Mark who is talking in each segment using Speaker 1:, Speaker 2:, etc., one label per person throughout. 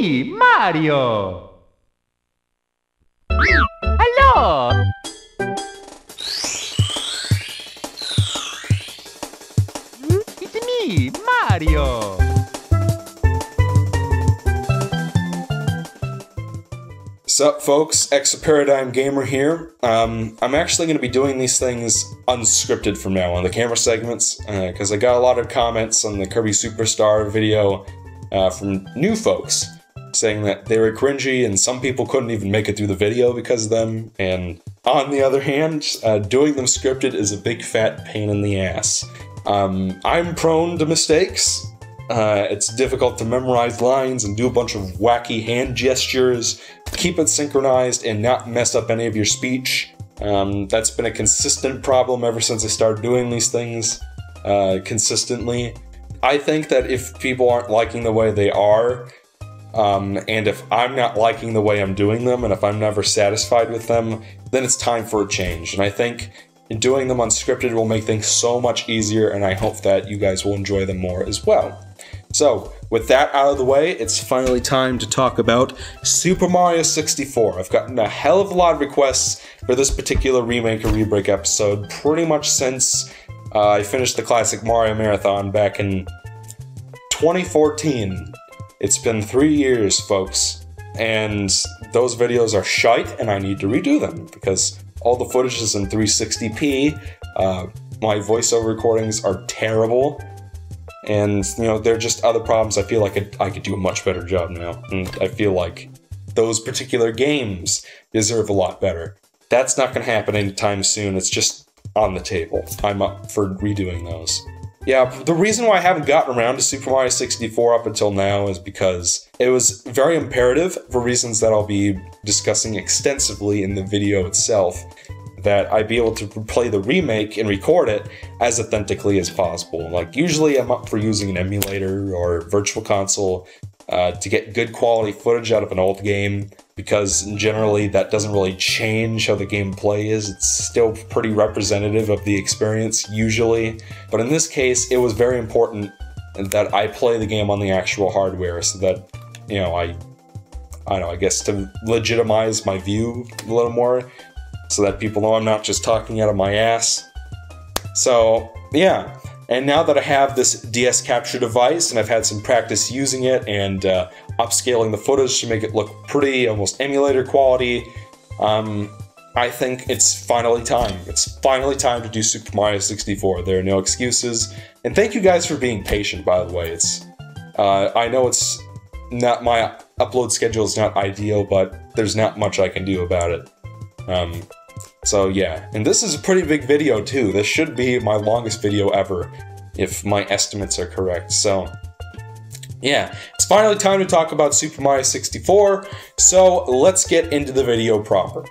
Speaker 1: me, Mario! Hello! It's me, Mario!
Speaker 2: Sup folks, ExoParadigmGamer here. I'm actually going to be doing these things unscripted from now on, the camera segments, because I got a lot of comments on the Kirby Superstar video from new folks saying that they were cringy and some people couldn't even make it through the video because of them, and on the other hand, doing them scripted is a big fat pain in the ass. I'm prone to mistakes. It's difficult to memorize lines and do a bunch of wacky hand gestures, keep it synchronized and not mess up any of your speech. That's been a consistent problem ever since I started doing these things consistently. I think that if people aren't liking the way they are, and if I'm not liking the way I'm doing them, and if I'm never satisfied with them, then it's time for a change. And I think doing them unscripted will make things so much easier, and I hope that you guys will enjoy them more as well. So, with that out of the way, it's finally time to talk about Super Mario 64. I've gotten a hell of a lot of requests for this particular Remake or Rebreak episode pretty much since I finished the classic Mario Marathon back in 2014. It's been 3 years, folks, and those videos are shite, and I need to redo them, because all the footage is in 360p, my voiceover recordings are terrible, and, you know, there are just other problems. I feel like I could do a much better job now, and I feel like those particular games deserve a lot better. That's not going to happen anytime soon, it's just on the table. I'm up for redoing those. Yeah, the reason why I haven't gotten around to Super Mario 64 up until now is because it was very imperative, for reasons that I'll be discussing extensively in the video itself, that I be able to play the remake and record it as authentically as possible. Like, usually I'm up for using an emulator or virtual console to get good quality footage out of an old game, because generally that doesn't really change how the gameplay is. It's still pretty representative of the experience, usually. But in this case, it was very important that I play the game on the actual hardware, so that, you know, I don't know, I guess to legitimize my view a little more, so that people know I'm not just talking out of my ass. So, yeah. And now that I have this DS capture device, and I've had some practice using it and upscaling the footage to make it look pretty, almost emulator quality, I think it's finally time. It's finally time to do Super Mario 64. There are no excuses. And thank you guys for being patient, by the way. It's, I know it's not, my upload schedule is not ideal, but there's not much I can do about it. So yeah, and this is a pretty big video too. This should be my longest video ever, if my estimates are correct. So yeah, it's finally time to talk about Super Mario 64, so let's get into the video proper.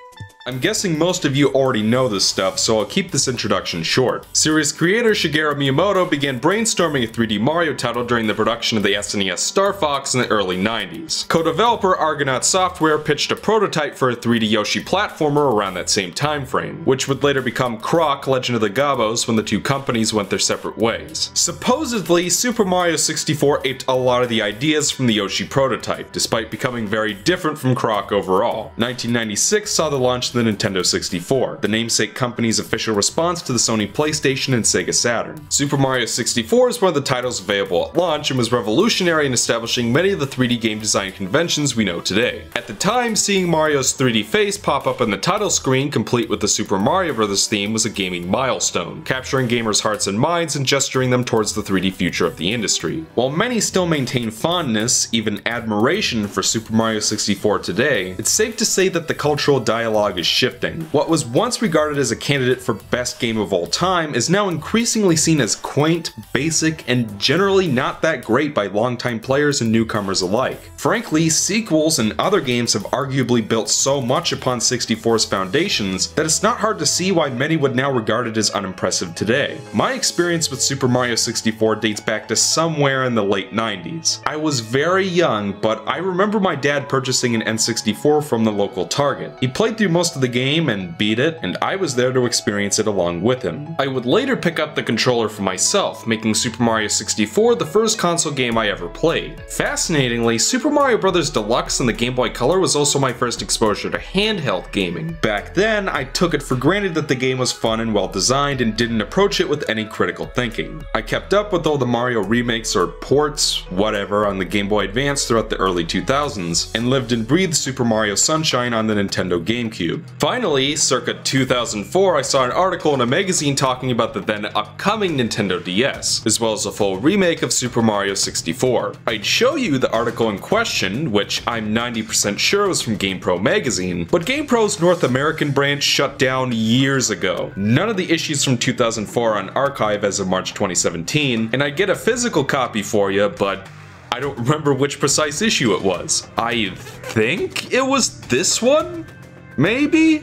Speaker 2: I'm guessing most of you already know this stuff, so I'll keep this introduction short. Series creator Shigeru Miyamoto began brainstorming a 3D Mario title during the production of the SNES Star Fox in the early 90s. Co-developer Argonaut Software pitched a prototype for a 3D Yoshi platformer around that same time frame, which would later become Croc Legend of the Gobos when the two companies went their separate ways. Supposedly, Super Mario 64 aped a lot of the ideas from the Yoshi prototype, despite becoming very different from Croc overall. 1996 saw the launch of the Nintendo 64, the namesake company's official response to the Sony PlayStation and Sega Saturn. Super Mario 64 is one of the titles available at launch and was revolutionary in establishing many of the 3D game design conventions we know today. At the time, seeing Mario's 3D face pop up on the title screen complete with the Super Mario Bros. Theme was a gaming milestone, capturing gamers' hearts and minds and gesturing them towards the 3D future of the industry. While many still maintain fondness, even admiration, for Super Mario 64 today, it's safe to say that the cultural dialogue is shifting. What was once regarded as a candidate for best game of all time is now increasingly seen as quaint, basic, and generally not that great by longtime players and newcomers alike. Frankly, sequels and other games have arguably built so much upon 64's foundations that it's not hard to see why many would now regard it as unimpressive today. My experience with Super Mario 64 dates back to somewhere in the late 90s. I was very young, but I remember my dad purchasing an N64 from the local Target. He played through most most of the game and beat it, and I was there to experience it along with him. I would later pick up the controller for myself, making Super Mario 64 the first console game I ever played. Fascinatingly, Super Mario Bros. Deluxe and the Game Boy Color was also my first exposure to handheld gaming. Back then, I took it for granted that the game was fun and well designed and didn't approach it with any critical thinking. I kept up with all the Mario remakes or ports, whatever, on the Game Boy Advance throughout the early 2000s, and lived and breathed Super Mario Sunshine on the Nintendo GameCube. Finally, circa 2004, I saw an article in a magazine talking about the then upcoming Nintendo DS, as well as a full remake of Super Mario 64. I'd show you the article in question, which I'm 90% sure was from GamePro magazine, but GamePro's North American branch shut down years ago. None of the issues from 2004 are on archive as of March 2017, and I'd get a physical copy for you, but I don't remember which precise issue it was. I think it was this one? Maybe?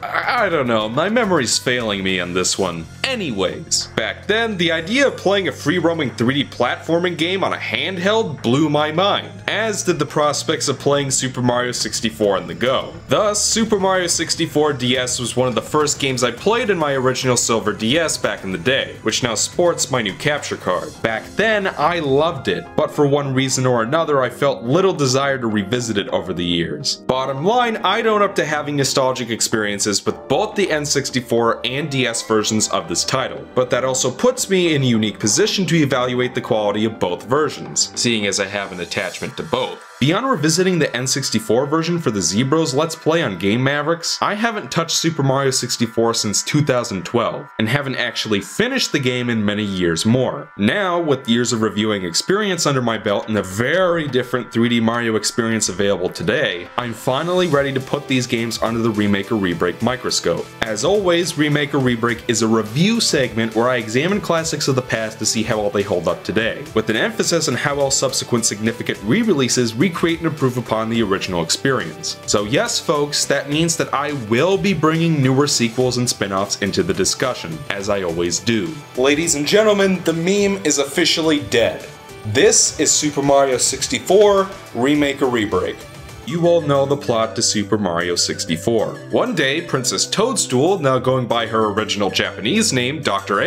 Speaker 2: I don't know, my memory's failing me on this one. Anyways, back then, the idea of playing a free-roaming 3D platforming game on a handheld blew my mind, as did the prospects of playing Super Mario 64 on the go. Thus, Super Mario 64 DS was one of the first games I played in my original Silver DS back in the day, which now sports my new capture card. Back then, I loved it, but for one reason or another, I felt little desire to revisit it over the years. Bottom line, I'd own up to having nostalgic experiences with both the N64 and DS versions of this title, but that also puts me in a unique position to evaluate the quality of both versions, seeing as I have an attachment to both. Beyond revisiting the N64 version for the Z-Bros Let's Play on Game Mavericks, I haven't touched Super Mario 64 since 2012, and haven't actually finished the game in many years more. Now, with years of reviewing experience under my belt and a very different 3D Mario experience available today, I'm finally ready to put these games under the Remake or Rebreak microscope. As always, Remake or Rebreak is a review segment where I examine classics of the past to see how well they hold up today, with an emphasis on how well subsequent significant re-releases recreate and improve upon the original experience. So yes folks, that means that I will be bringing newer sequels and spin-offs into the discussion, as I always do. Ladies and gentlemen, the meme is officially dead. This is Super Mario 64 Remake or Rebreak. You all know the plot to Super Mario 64. One day, Princess Toadstool, now going by her original Japanese name, Dr.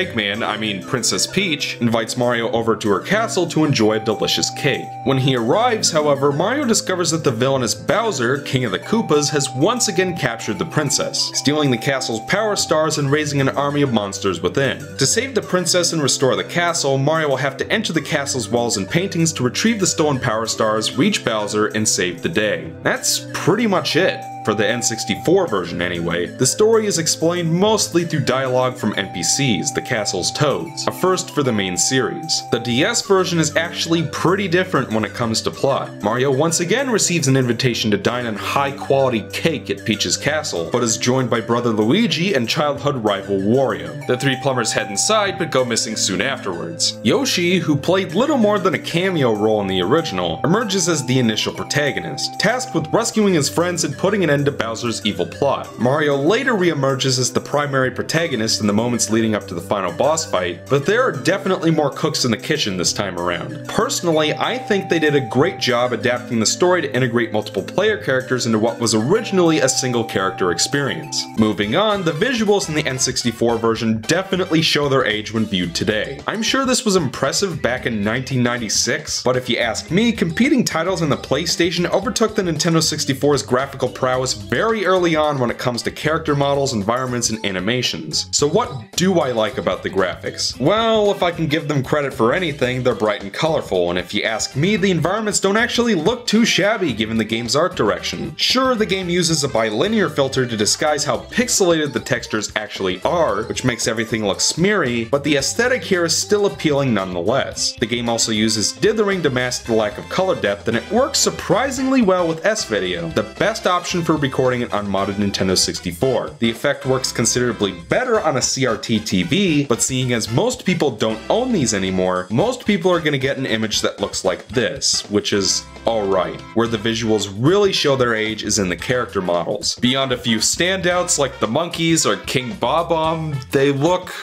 Speaker 2: Princess Peach, invites Mario over to her castle to enjoy a delicious cake. When he arrives, however, Mario discovers that the villainous Bowser, King of the Koopas, has once again captured the princess, stealing the castle's power stars and raising an army of monsters within. To save the princess and restore the castle, Mario will have to enter the castle's walls and paintings to retrieve the stolen power stars, reach Bowser, and save the day. That's pretty much it. For the N64 version anyway. The story is explained mostly through dialogue from NPCs, the castle's toads, a first for the main series. The DS version is actually pretty different when it comes to plot. Mario once again receives an invitation to dine on high-quality cake at Peach's castle, but is joined by brother Luigi and childhood rival Wario. The three plumbers head inside but go missing soon afterwards. Yoshi, who played little more than a cameo role in the original, emerges as the initial protagonist, tasked with rescuing his friends and putting an end to Bowser's evil plot. Mario later re-emerges as the primary protagonist in the moments leading up to the final boss fight, but there are definitely more cooks in the kitchen this time around. Personally, I think they did a great job adapting the story to integrate multiple player characters into what was originally a single character experience. Moving on, the visuals in the N64 version definitely show their age when viewed today. I'm sure this was impressive back in 1996, but if you ask me, competing titles on the PlayStation overtook the Nintendo 64's graphical prowess very early on when it comes to character models, environments, and animations. So what do I like about the graphics? Well, if I can give them credit for anything, they're bright and colorful, and if you ask me, the environments don't actually look too shabby given the game's art direction. Sure, the game uses a bilinear filter to disguise how pixelated the textures actually are, which makes everything look smeary, but the aesthetic here is still appealing nonetheless. The game also uses dithering to mask the lack of color depth, and it works surprisingly well with S-Video, the best option for recording an unmodded Nintendo 64. The effect works considerably better on a CRT TV, but seeing as most people don't own these anymore, most people are gonna get an image that looks like this, which is alright. Where the visuals really show their age is in the character models. Beyond a few standouts like the monkeys or King Bob-omb, they look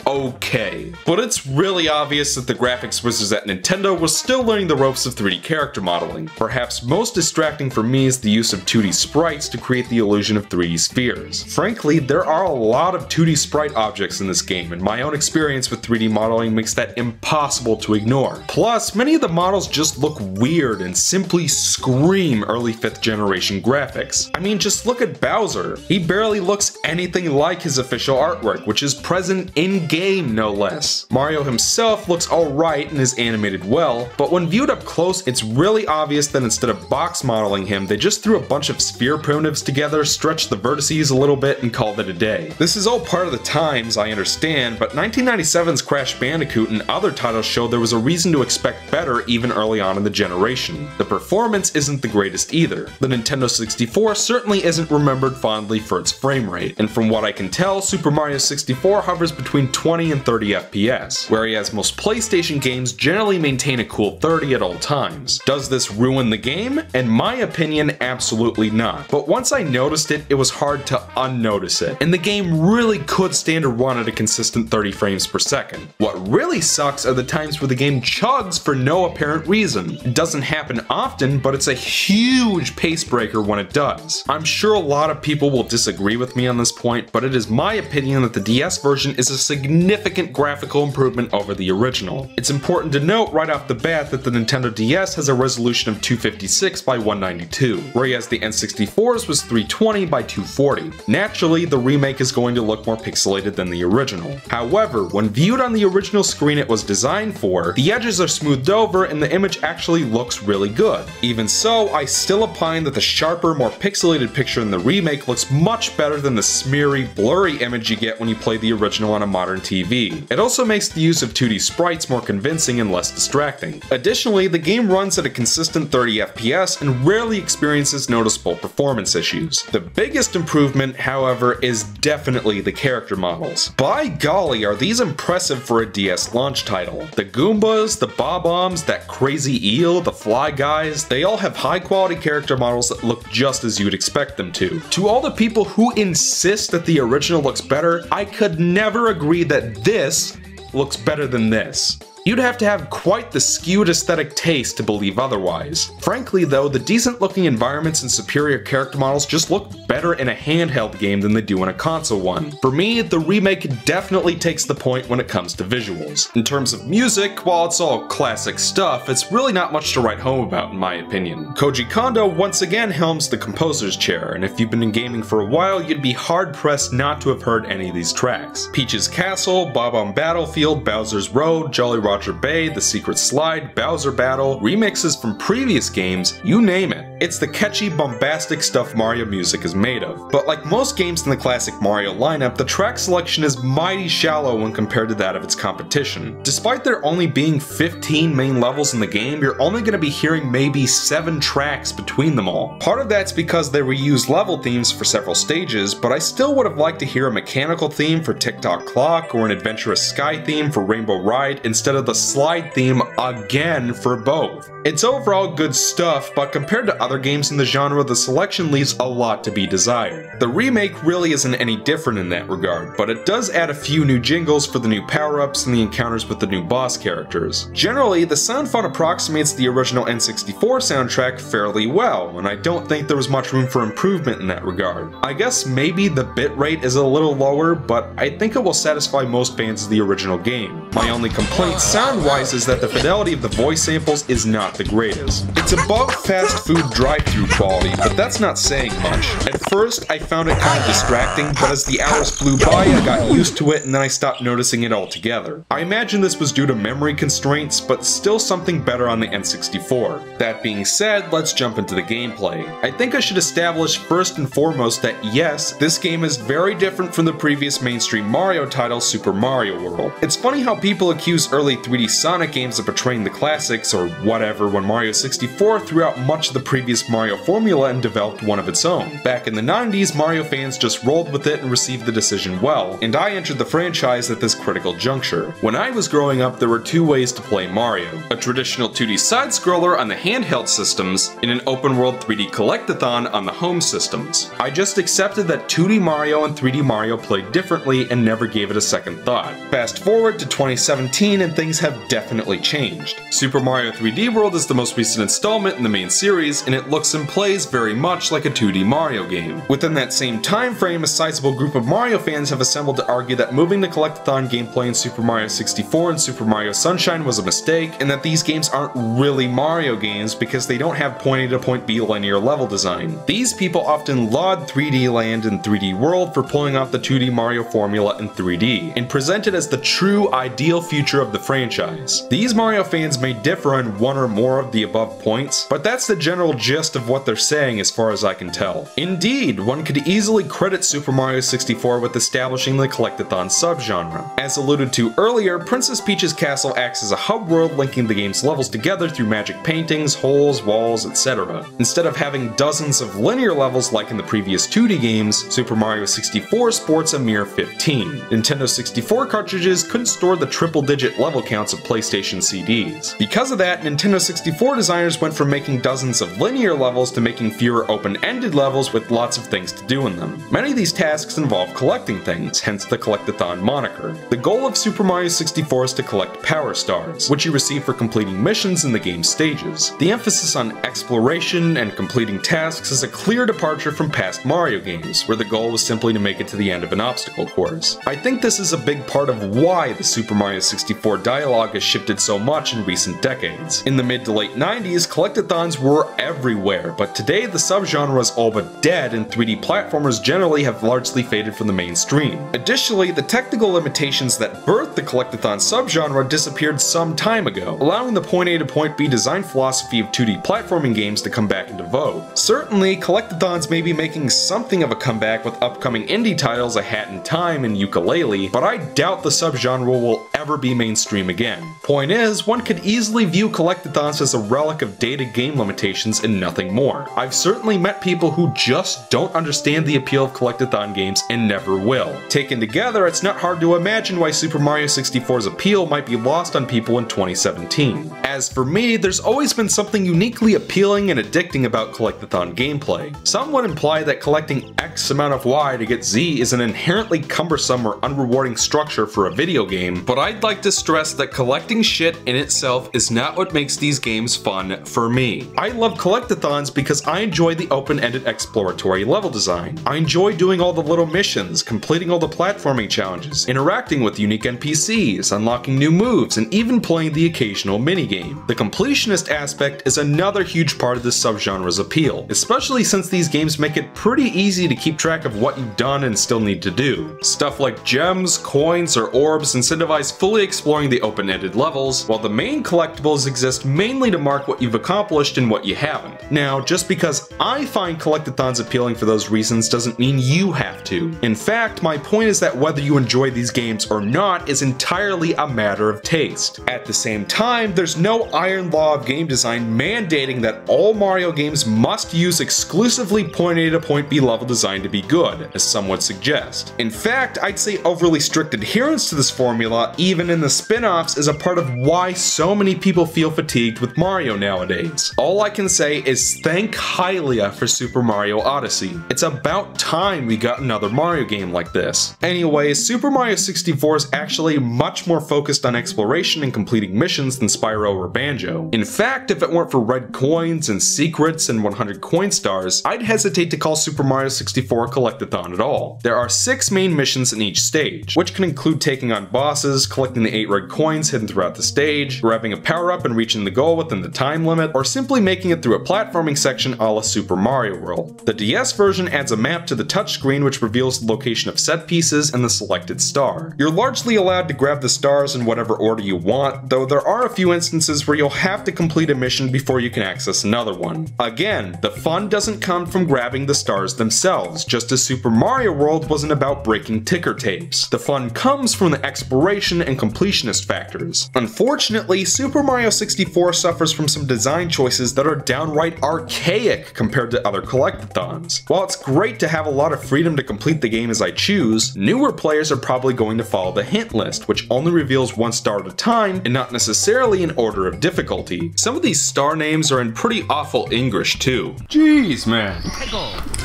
Speaker 2: okay. But it's really obvious that the graphics wizards at Nintendo were still learning the ropes of 3D character modeling. Perhaps most distracting for me is the use of 2D sprites to create the illusion of 3D spheres. Frankly, there are a lot of 2D sprite objects in this game, and my own experience with 3D modeling makes that impossible to ignore. Plus, many of the models just look weird and simply scream early 5th generation graphics. I mean, just look at Bowser. He barely looks anything like his official artwork, which is present in-game no less. Mario himself looks alright and is animated well, but when viewed up close, it's really obvious that instead of box modeling him, they just threw a bunch of sphere primitives together, stretched the vertices a little bit, and called it a day. This is all part of the times, I understand, but 1997's Crash Bandicoot and other titles showed there was a reason to expect better even early on in the generation. The performance isn't the greatest either. The Nintendo 64 certainly isn't remembered fondly for its frame rate, and from what I can tell, Super Mario 64 hovers between 20 and 30 FPS, whereas most PlayStation games generally maintain a cool 30 at all times. Does this ruin the game? In my opinion, absolutely not. But once I noticed it, it was hard to unnotice it, and the game really could stand a run at a consistent 30 frames per second. What really sucks are the times where the game chugs for no apparent reason. It doesn't happen often, but it's a huge pace breaker when it does. I'm sure a lot of people will disagree with me on this point, but it is my opinion that the DS version is a significant graphical improvement over the original. It's important to note right off the bat that the Nintendo DS has a resolution of 256 by 192, whereas the N64's was 320 by 240. Naturally, the remake is going to look more pixelated than the original. However, when viewed on the original screen it was designed for, the edges are smoothed over and the image actually looks really good. Even so, I still opine that the sharper, more pixelated picture in the remake looks much better than the smeary, blurry image you get when you play the original on a modern TV. It also makes the use of 2D sprites more convincing and less distracting. Additionally, the game runs at a consistent 30 FPS and rarely experiences noticeable performance issues. The biggest improvement, however, is definitely the character models. By golly, are these impressive for a DS launch title. The Goombas, the Bob-ombs, that crazy eel, the Fly Guys, they all have high quality character models that look just as you'd expect them to. To all the people who insist that the original looks better, I could never agree that this looks better than this. You'd have to have quite the skewed aesthetic taste to believe otherwise. Frankly though, the decent looking environments and superior character models just look better in a handheld game than they do in a console one. For me, the remake definitely takes the point when it comes to visuals. In terms of music, while it's all classic stuff, it's really not much to write home about in my opinion. Koji Kondo once again helms the composer's chair, and if you've been in gaming for a while, you'd be hard pressed not to have heard any of these tracks. Peach's Castle, Bob-omb Battlefield, Bowser's Road, Jolly Roger Bay, The Secret Slide, Bowser Battle, remixes from previous games, you name it. It's the catchy, bombastic stuff Mario music is made of. But like most games in the classic Mario lineup, the track selection is mighty shallow when compared to that of its competition. Despite there only being 15 main levels in the game, you're only going to be hearing maybe 7 tracks between them all. Part of that's because they reuse level themes for several stages, but I still would have liked to hear a mechanical theme for Tick-Tock Clock or an adventurous sky theme for Rainbow Ride instead of the slide theme again for both. It's overall good stuff, but compared to other games in the genre, the selection leaves a lot to be desired. The remake really isn't any different in that regard, but it does add a few new jingles for the new power-ups and the encounters with the new boss characters. Generally, the sound font approximates the original N64 soundtrack fairly well, and I don't think there was much room for improvement in that regard. I guess maybe the bitrate is a little lower, but I think it will satisfy most fans of the original game. My only complaint sound-wise is that the fidelity of the voice samples is not the greatest. It's above fast food drive-thru quality, but that's not saying much. At first, I found it kind of distracting, but as the hours flew by, I got used to it and then I stopped noticing it altogether. I imagine this was due to memory constraints, but still something better on the N64. That being said, let's jump into the gameplay. I think I should establish first and foremost that yes, this game is very different from the previous mainstream Mario title, Super Mario World. It's funny how people accuse early 3D Sonic games of betraying the classics or whatever however, when Mario 64 threw out much of the previous Mario formula and developed one of its own. Back in the 90s, Mario fans just rolled with it and received the decision well, and I entered the franchise at this critical juncture. When I was growing up, there were two ways to play Mario: a traditional 2D side-scroller on the handheld systems, and an open-world 3D collectathon on the home systems. I just accepted that 2D Mario and 3D Mario played differently and never gave it a second thought. Fast forward to 2017 and things have definitely changed. Super Mario 3D World is the most recent installment in the main series, and it looks and plays very much like a 2D Mario game. Within that same time frame, a sizable group of Mario fans have assembled to argue that moving the collectathon gameplay in Super Mario 64 and Super Mario Sunshine was a mistake, and that these games aren't really Mario games because they don't have point A to point B linear level design. These people often laud 3D Land and 3D World for pulling off the 2D Mario formula in 3D, and present it as the true ideal future of the franchise. These Mario fans may differ on one or more of the above points, but that's the general gist of what they're saying as far as I can tell. Indeed, one could easily credit Super Mario 64 with establishing the collectathon subgenre. As alluded to earlier, Princess Peach's castle acts as a hub world linking the game's levels together through magic paintings, holes, walls, etc. Instead of having dozens of linear levels like in the previous 2D games, Super Mario 64 sports a mere 15. Nintendo 64 cartridges couldn't store the triple-digit level counts of PlayStation CDs. Because of that, Nintendo 64 designers went from making dozens of linear levels to making fewer open-ended levels with lots of things to do in them. Many of these tasks involve collecting things, hence the collectathon moniker. The goal of Super Mario 64 is to collect Power Stars, which you receive for completing missions in the game's stages. The emphasis on exploration and completing tasks is a clear departure from past Mario games, where the goal was simply to make it to the end of an obstacle course. I think this is a big part of why the Super Mario 64 dialogue has shifted so much in recent decades. In the mid to late 90s, collectathons were everywhere, but today the subgenre is all but dead and 3D platformers generally have largely faded from the mainstream. Additionally, the technical limitations that birthed the collectathon subgenre disappeared some time ago, allowing the point A to point B design philosophy of 2D platforming games to come back into vogue. Certainly, collectathons may be making something of a comeback with upcoming indie titles A Hat in Time and Yooka-Laylee, but I doubt the subgenre will ever be mainstream again. Point is, one could easily view collectathons as a relic of dated game limitations and nothing more. I've certainly met people who just don't understand the appeal of collectathon games and never will. Taken together, it's not hard to imagine why Super Mario 64's appeal might be lost on people in 2017. As for me, there's always been something uniquely appealing and addicting about collectathon gameplay. Some would imply that collecting X amount of Y to get Z is an inherently cumbersome or unrewarding structure for a video game, but I'd like to stress that collecting shit in itself is not what makes these games fun for me. I love collectathons because I enjoy the open-ended exploratory level design. I enjoy doing all the little missions, completing all the platforming challenges, interacting with unique NPCs, unlocking new moves, and even playing the occasional minigame. The completionist aspect is another huge part of this subgenre's appeal, especially since these games make it pretty easy to keep track of what you've done and still need to do. Stuff like gems, coins, or orbs incentivize fully exploring the open-ended levels, while the main collectibles exist mainly to mark what you've accomplished and what you haven't. Now, just because I find collectathons appealing for those reasons doesn't mean you have to. In fact, my point is that whether you enjoy these games or not is entirely a matter of taste. At the same time, there's no iron law of game design mandating that all Mario games must use exclusively point A to point B level design to be good, as some would suggest. In fact, I'd say overly strict adherence to this formula, even in the spin-offs, is a part of why so many people feel fatigued with Mario nowadays. All I can say is thank Hylia for Super Mario Odyssey. It's about time we got another Mario game like this. Anyway, Super Mario 64 is actually much more focused on exploration and completing missions than Spyro or Banjo. In fact, if it weren't for red coins and secrets and 100 coin stars, I'd hesitate to call Super Mario 64 a collectathon at all. There are 6 main missions in each stage, which can include taking on bosses, collecting the 8 red coins hidden throughout the stage, grabbing a power-up and reaching the goal within the time limit, or simply making it through a platforming section a la Super Mario World. The DS version adds a map to the touchscreen which reveals the location of set pieces and the selected star. You're largely allowed to grab the stars in whatever order you want, though there are a few instances where you'll have to complete a mission before you can access another one. Again, the fun doesn't come from grabbing the stars themselves, just as Super Mario World wasn't about breaking ticker tapes. The fun comes from the exploration and completionist factors. Unfortunately, Super Mario 64 64 suffers from some design choices that are downright archaic compared to other collectathons. While it's great to have a lot of freedom to complete the game as I choose, newer players are probably going to follow the hint list, which only reveals 1 star at a time and not necessarily in order of difficulty. Some of these star names are in pretty awful English too.
Speaker 3: Jeez, man.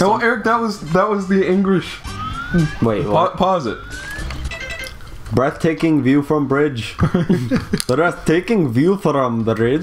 Speaker 3: Oh, Eric, that was the English.
Speaker 4: Wait, what?
Speaker 3: Pause it.
Speaker 4: Breathtaking view from bridge. Breathtaking view from the bridge.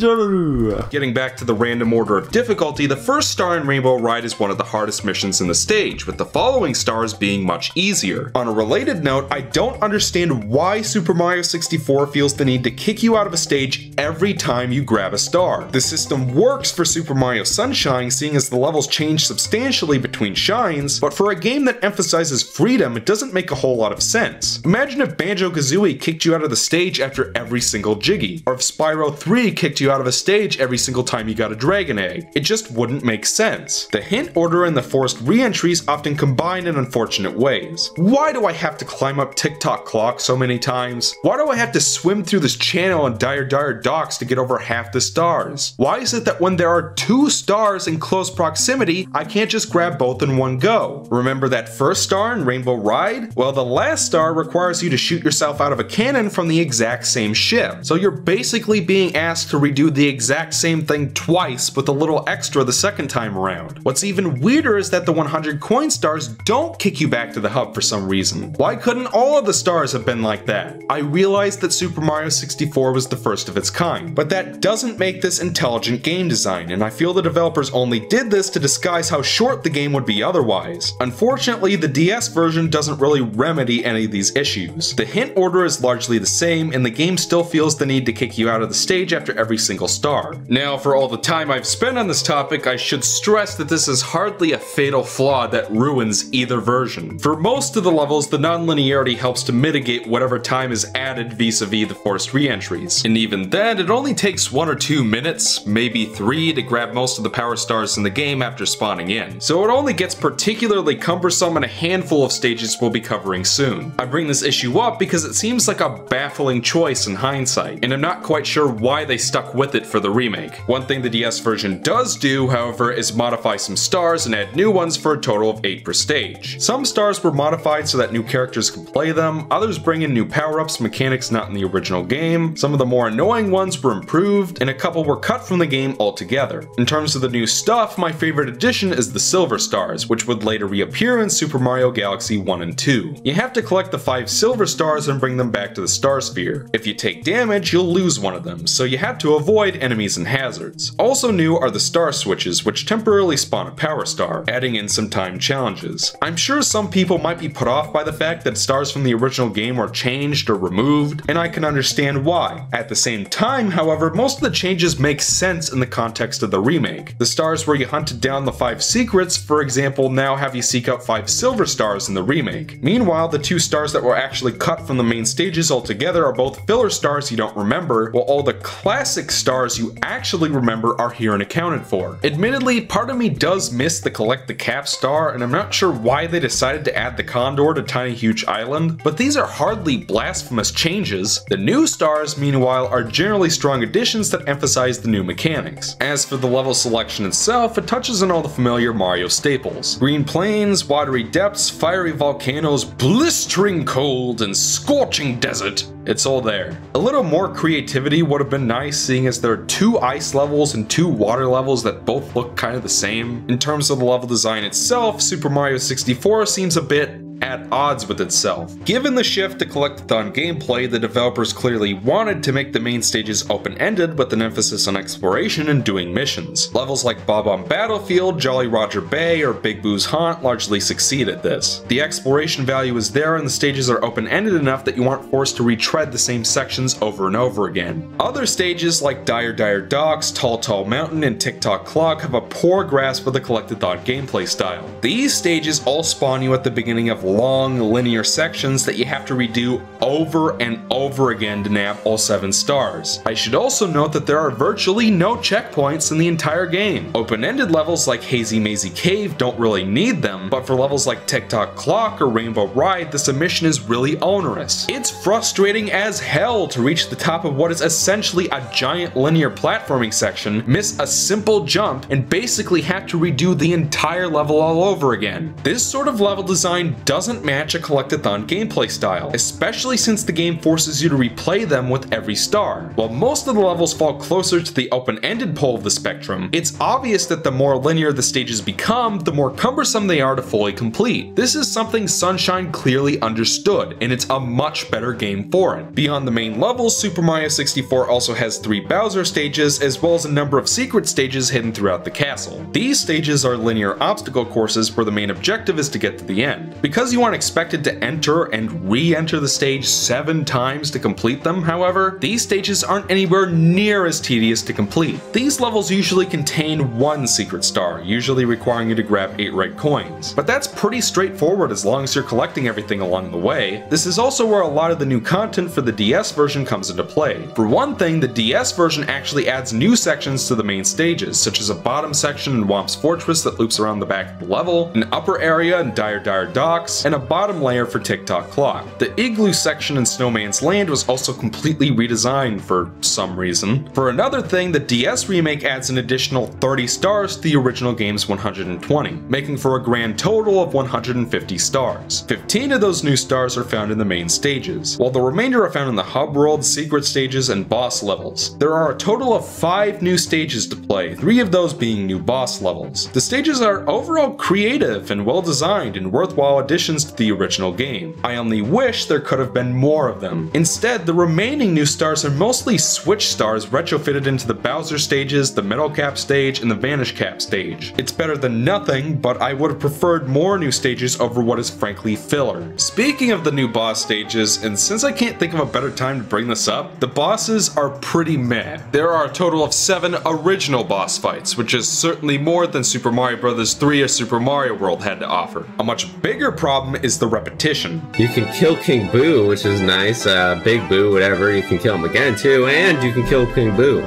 Speaker 2: Getting back to the random order of difficulty, the first star in Rainbow Ride is one of the hardest missions in the stage, with the following stars being much easier. On a related note, I don't understand why Super Mario 64 feels the need to kick you out of a stage every time you grab a star. The system works for Super Mario Sunshine, seeing as the levels change substantially between shines, but for a game that emphasizes freedom, it doesn't make a whole lot of sense. Imagine if Banjo-Kazooie kicked you out of the stage after every single Jiggy, or if Spyro 3 kicked you out of a stage every single time you got a Dragon Egg. It just wouldn't make sense. The hint order and the forced re-entries often combine in unfortunate ways. Why do I have to climb up TikTok clock so many times? Why do I have to swim through this channel on Dire Docks to get over half the stars? Why is it that when there are 2 stars in close proximity, I can't just grab both in one go? Remember that first star in Rainbow Ride? Well, the last star requires you to shoot yourself out of a cannon from the exact same ship. So you're basically being asked to redo the exact same thing twice with a little extra the second time around. What's even weirder is that the 100 coin stars don't kick you back to the hub for some reason. Why couldn't all of the stars have been like that? I realized that Super Mario 64 was the first of its kind, but that doesn't make this intelligent game design, and I feel the developers only did this to disguise how short the game would be otherwise. Unfortunately, the DS version doesn't really remedy any of these issues. The hint order is largely the same, and the game still feels the need to kick you out of the stage after every single star. Now, for all the time I've spent on this topic, I should stress that this is hardly a fatal flaw that ruins either version. For most of the levels, the non-linearity helps to mitigate whatever time is added vis-a-vis the forced re-entries. And even then, it only takes 1 or 2 minutes, maybe 3, to grab most of the power stars in the game after spawning in. So it only gets particularly cumbersome in a handful of stages we'll be covering soon. I bring this issue up because it seems like a baffling choice in hindsight, and I'm not quite sure why they stuck with it for the remake. One thing the DS version does do, however, is modify some stars and add new ones for a total of 8 per stage. Some stars were modified so that new characters can play them, others bring in new power-ups, mechanics not in the original game, some of the more annoying ones were improved, and a couple were cut from the game altogether. In terms of the new stuff, my favorite addition is the silver stars, which would later reappear in Super Mario Galaxy 1 and 2. You have to collect the 5 silver stars and bring them back to the star sphere. If you take damage, you'll lose one of them, so you have to avoid enemies and hazards. Also new are the star switches, which temporarily spawn a power star, adding in some time challenges. I'm sure some people might be put off by the fact that stars from the original game were changed or removed, and I can understand why. At the same time, however, most of the changes make sense in the context of the remake. The stars where you hunted down the 5 secrets, for example, now have you seek out 5 silver stars in the remake. Meanwhile, the 2 stars that were actually cut from the main stages altogether are both filler stars you don't remember, while all the classic stars you actually remember are here and accounted for. Admittedly, part of me does miss the collect the cap star, and I'm not sure why they decided to add the condor to Tiny Huge Island, but these are hardly blasphemous changes. The new stars, meanwhile, are generally strong additions that emphasize the new mechanics. As for the level selection itself, it touches on all the familiar Mario staples. Green plains, watery depths, fiery volcanoes, blistering cold, and scorching desert. It's all there. A little more creativity would have been nice, seeing as there are 2 ice levels and 2 water levels that both look kind of the same. In terms of the level design itself, Super Mario 64 seems a bit at odds with itself. Given the shift to collectathon gameplay, the developers clearly wanted to make the main stages open-ended with an emphasis on exploration and doing missions. Levels like Bob-omb Battlefield, Jolly Roger Bay, or Big Boo's Haunt largely succeed at this. The exploration value is there and the stages are open-ended enough that you aren't forced to retread the same sections over and over again. Other stages like Dire Docks, Tall Mountain, and TikTok Clock have a poor grasp of the collectathon gameplay style. These stages all spawn you at the beginning of long linear sections that you have to redo over and over again to nab all 7 stars. I should also note that there are virtually no checkpoints in the entire game. Open-ended levels like Hazy Mazy Cave don't really need them, but for levels like Tick-Tock Clock or Rainbow Ride, the submission is really onerous. It's frustrating as hell to reach the top of what is essentially a giant linear platforming section, miss a simple jump, and basically have to redo the entire level all over again. This sort of level design doesn't match a collectathon gameplay style, especially since the game forces you to replay them with every star. While most of the levels fall closer to the open-ended pole of the spectrum, it's obvious that the more linear the stages become, the more cumbersome they are to fully complete. This is something Sunshine clearly understood, and it's a much better game for it. Beyond the main levels, Super Mario 64 also has 3 Bowser stages, as well as a number of secret stages hidden throughout the castle. These stages are linear obstacle courses where the main objective is to get to the end. Because you aren't expected to enter and re-enter the stage 7 times to complete them, however, these stages aren't anywhere near as tedious to complete. These levels usually contain 1 secret star, usually requiring you to grab 8 red coins. But that's pretty straightforward as long as you're collecting everything along the way. This is also where a lot of the new content for the DS version comes into play. For one thing, the DS version actually adds new sections to the main stages, such as a bottom section in Womp's Fortress that loops around the back of the level, an upper area in Dire Docks, and a bottom layer for Tick-Tock Clock. The Igloo section in Snowman's Land was also completely redesigned for some reason. For another thing, the DS remake adds an additional 30 stars to the original game's 120, making for a grand total of 150 stars. 15 of those new stars are found in the main stages, while the remainder are found in the hub world, secret stages, and boss levels. There are a total of 5 new stages to play, 3 of those being new boss levels. The stages are overall creative and well designed and worthwhile additions to the original game. I only wish there could have been more of them. Instead, the remaining new stars are mostly Switch stars retrofitted into the Bowser stages, the Metal Cap stage, and the Vanish Cap stage. It's better than nothing, but I would have preferred more new stages over what is frankly filler. Speaking of the new boss stages, and since I can't think of a better time to bring this up, the bosses are pretty meh. There are a total of 7 original boss fights, which is certainly more than Super Mario Bros. 3 or Super Mario World had to offer. A much bigger problem is the repetition.
Speaker 5: You can kill King Boo, which is nice, Big Boo, whatever, you can kill him again too, and you can kill King Boo.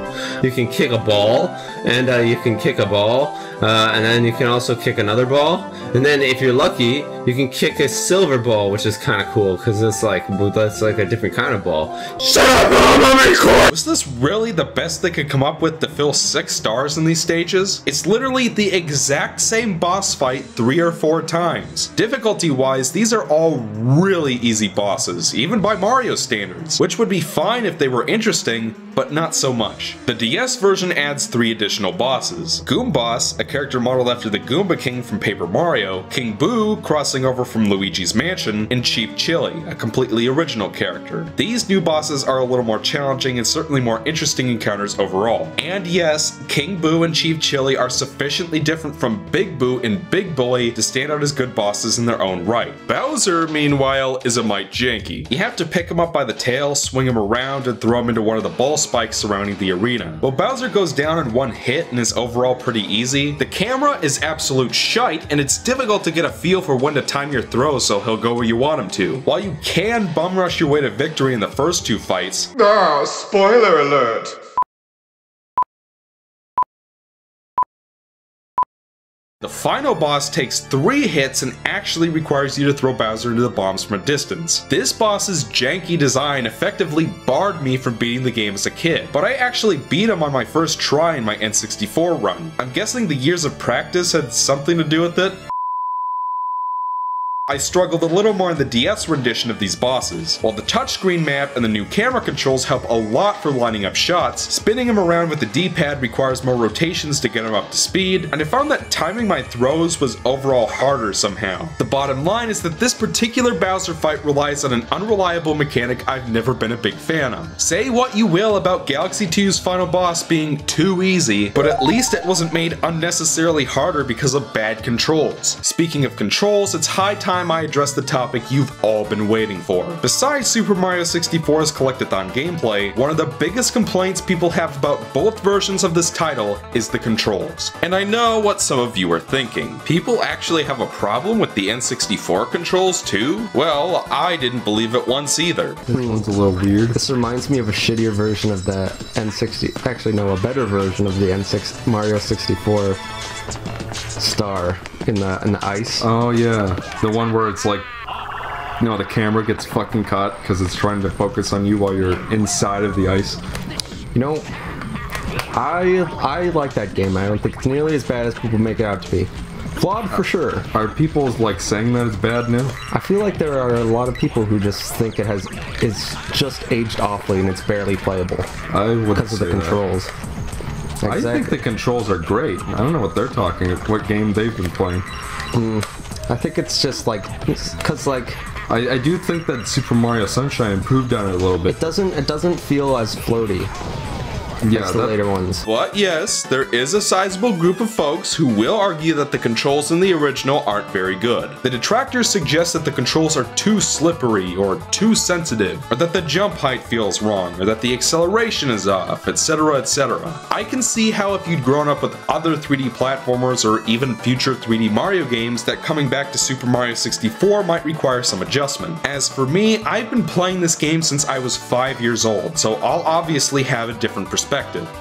Speaker 5: You can kick a ball, and you can kick a ball, and then you can also kick another ball, and then if you're lucky, you can kick a silver ball, which is kind of cool, because it's like, that's like a different kind of ball. Shut up, Mom!
Speaker 2: Was this really the best they could come up with to fill 6 stars in these stages? It's literally the exact same boss fight 3 or 4 times. Difficulty-wise, these are all really easy bosses, even by Mario standards, which would be fine if they were interesting, but not so much. The DS version adds 3 additional bosses. Goom Boss, a character modeled after the Goomba King from Paper Mario, King Boo, crossing over from Luigi's Mansion, and Chief Chili, a completely original character. These new bosses are a little more challenging and certainly more interesting encounters overall. And yes, King Boo and Chief Chili are sufficiently different from Big Boo and Big Bully to stand out as good bosses in their own right. Bowser, meanwhile, is a mite janky. You have to pick him up by the tail, swing him around, and throw him into one of the ball spikes surrounding the arena. While Bowser goes down in one hit and is overall pretty easy, the camera is absolute shite and it's difficult to get a feel for when to time your throw so he'll go where you want him to. While you can bum rush your way to victory in the first 2 fights,
Speaker 3: Spoiler alert!
Speaker 2: the final boss takes 3 hits and actually requires you to throw Bowser into the bombs from a distance. This boss's janky design effectively barred me from beating the game as a kid, but I actually beat him on my first try in my N64 run. I'm guessing the years of practice had something to do with it. I struggled a little more in the DS rendition of these bosses. While the touchscreen map and the new camera controls help a lot for lining up shots, spinning him around with the D-pad requires more rotations to get him up to speed, and I found that timing my throws was overall harder somehow. The bottom line is that this particular Bowser fight relies on an unreliable mechanic I've never been a big fan of. Say what you will about Galaxy 2's final boss being too easy, but at least it wasn't made unnecessarily harder because of bad controls. Speaking of controls, it's high time time I address the topic you've all been waiting for. Besides Super Mario 64's collectathon gameplay, one of the biggest complaints people have about both versions of this title is the controls. And I know what some of you are thinking. People actually have a problem with the N64 controls too? Well, I didn't believe it once either.
Speaker 4: This one's a little weird.
Speaker 6: This reminds me of a shittier version of the N60. Actually, no, a better version of the Mario 64 star in the ice.
Speaker 3: Oh yeah, the one where it's like, you know, the camera gets fucking caught because it's trying to focus on you while you're inside of the ice.
Speaker 6: You know, I like that game. I don't think it's nearly as bad as people make it out to be. Flawed for sure.
Speaker 3: Are people like saying that it's bad now?
Speaker 6: I feel like there are a lot of people who just think it's just aged awfully and it's barely playable.
Speaker 3: I would
Speaker 6: because of the controls. Exactly.
Speaker 3: I think the controls are great. I don't know what they're talking about, what game they've been playing.
Speaker 6: I think it's just like, because like,
Speaker 3: I do think that Super Mario Sunshine improved on it a little bit.
Speaker 6: it doesn't feel as floaty.
Speaker 3: Yeah,
Speaker 6: as the later ones.
Speaker 2: But yes, there is a sizable group of folks who will argue that the controls in the original aren't very good. The detractors suggest that the controls are too slippery or too sensitive, or that the jump height feels wrong, or that the acceleration is off, etc, etc. I can see how if you'd grown up with other 3D platformers or even future 3D Mario games, that coming back to Super Mario 64 might require some adjustment. As for me, I've been playing this game since I was 5 years old, so I'll obviously have a different perspective.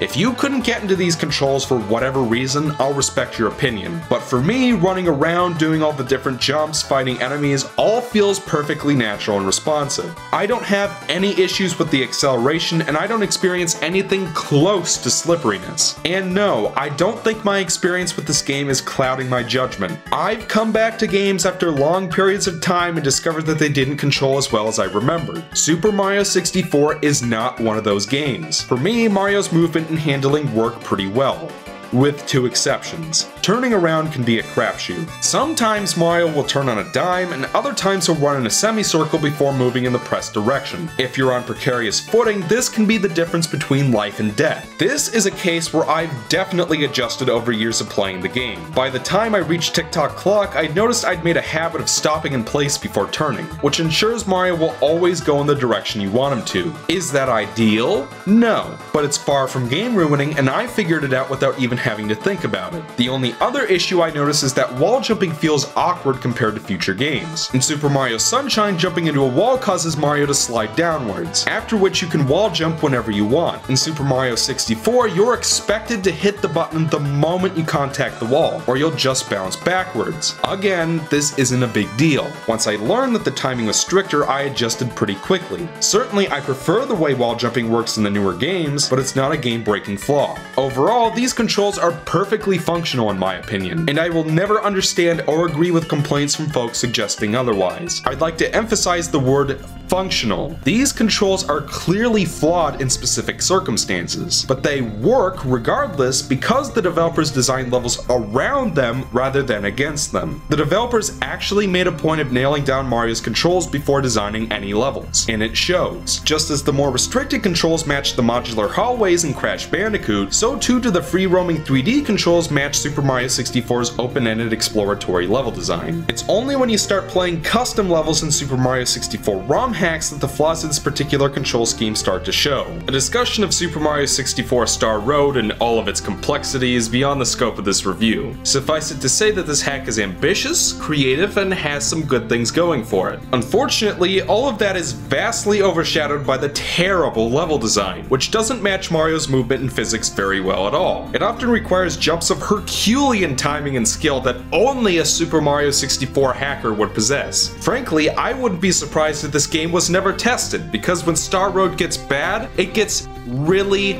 Speaker 2: If you couldn't get into these controls for whatever reason, I'll respect your opinion. But for me, running around, doing all the different jumps, fighting enemies, all feels perfectly natural and responsive. I don't have any issues with the acceleration, and I don't experience anything close to slipperiness. And no, I don't think my experience with this game is clouding my judgment. I've come back to games after long periods of time and discovered that they didn't control as well as I remembered. Super Mario 64 is not one of those games. For me, Mario's movement and handling work pretty well, with two exceptions. Turning around can be a crapshoot. Sometimes Mario will turn on a dime, and other times he'll run in a semicircle before moving in the pressed direction. If you're on precarious footing, this can be the difference between life and death. This is a case where I've definitely adjusted over years of playing the game. By the time I reached tick-tock clock, I'd noticed I'd made a habit of stopping in place before turning, which ensures Mario will always go in the direction you want him to. Is that ideal? No, but it's far from game ruining, and I figured it out without even having to think about it. The only other issue I notice is that wall jumping feels awkward compared to future games. In Super Mario Sunshine, jumping into a wall causes Mario to slide downwards, after which you can wall jump whenever you want. In Super Mario 64, you're expected to hit the button the moment you contact the wall, or you'll just bounce backwards. Again, this isn't a big deal. Once I learned that the timing was stricter, I adjusted pretty quickly. Certainly, I prefer the way wall jumping works in the newer games, but it's not a game-breaking flaw. Overall, these controls are perfectly functional in my opinion, and I will never understand or agree with complaints from folks suggesting otherwise. I'd like to emphasize the word functional. These controls are clearly flawed in specific circumstances, but they work regardless because the developers designed levels around them rather than against them. The developers actually made a point of nailing down Mario's controls before designing any levels, and it shows. Just as the more restricted controls match the modular hallways in Crash Bandicoot, so too do the free-roaming 3D controls match Super Mario 64's open-ended exploratory level design. It's only when you start playing custom levels in Super Mario 64 ROM hacks that the flaws of this particular control scheme start to show. A discussion of Super Mario 64 Star Road and all of its complexity is beyond the scope of this review. Suffice it to say that this hack is ambitious, creative, and has some good things going for it. Unfortunately, all of that is vastly overshadowed by the terrible level design, which doesn't match Mario's movement and physics very well at all. It often requires jumps of Herculean timing and skill that only a Super Mario 64 hacker would possess. Frankly, I wouldn't be surprised if this game was never tested, because when Star Road gets bad, it gets really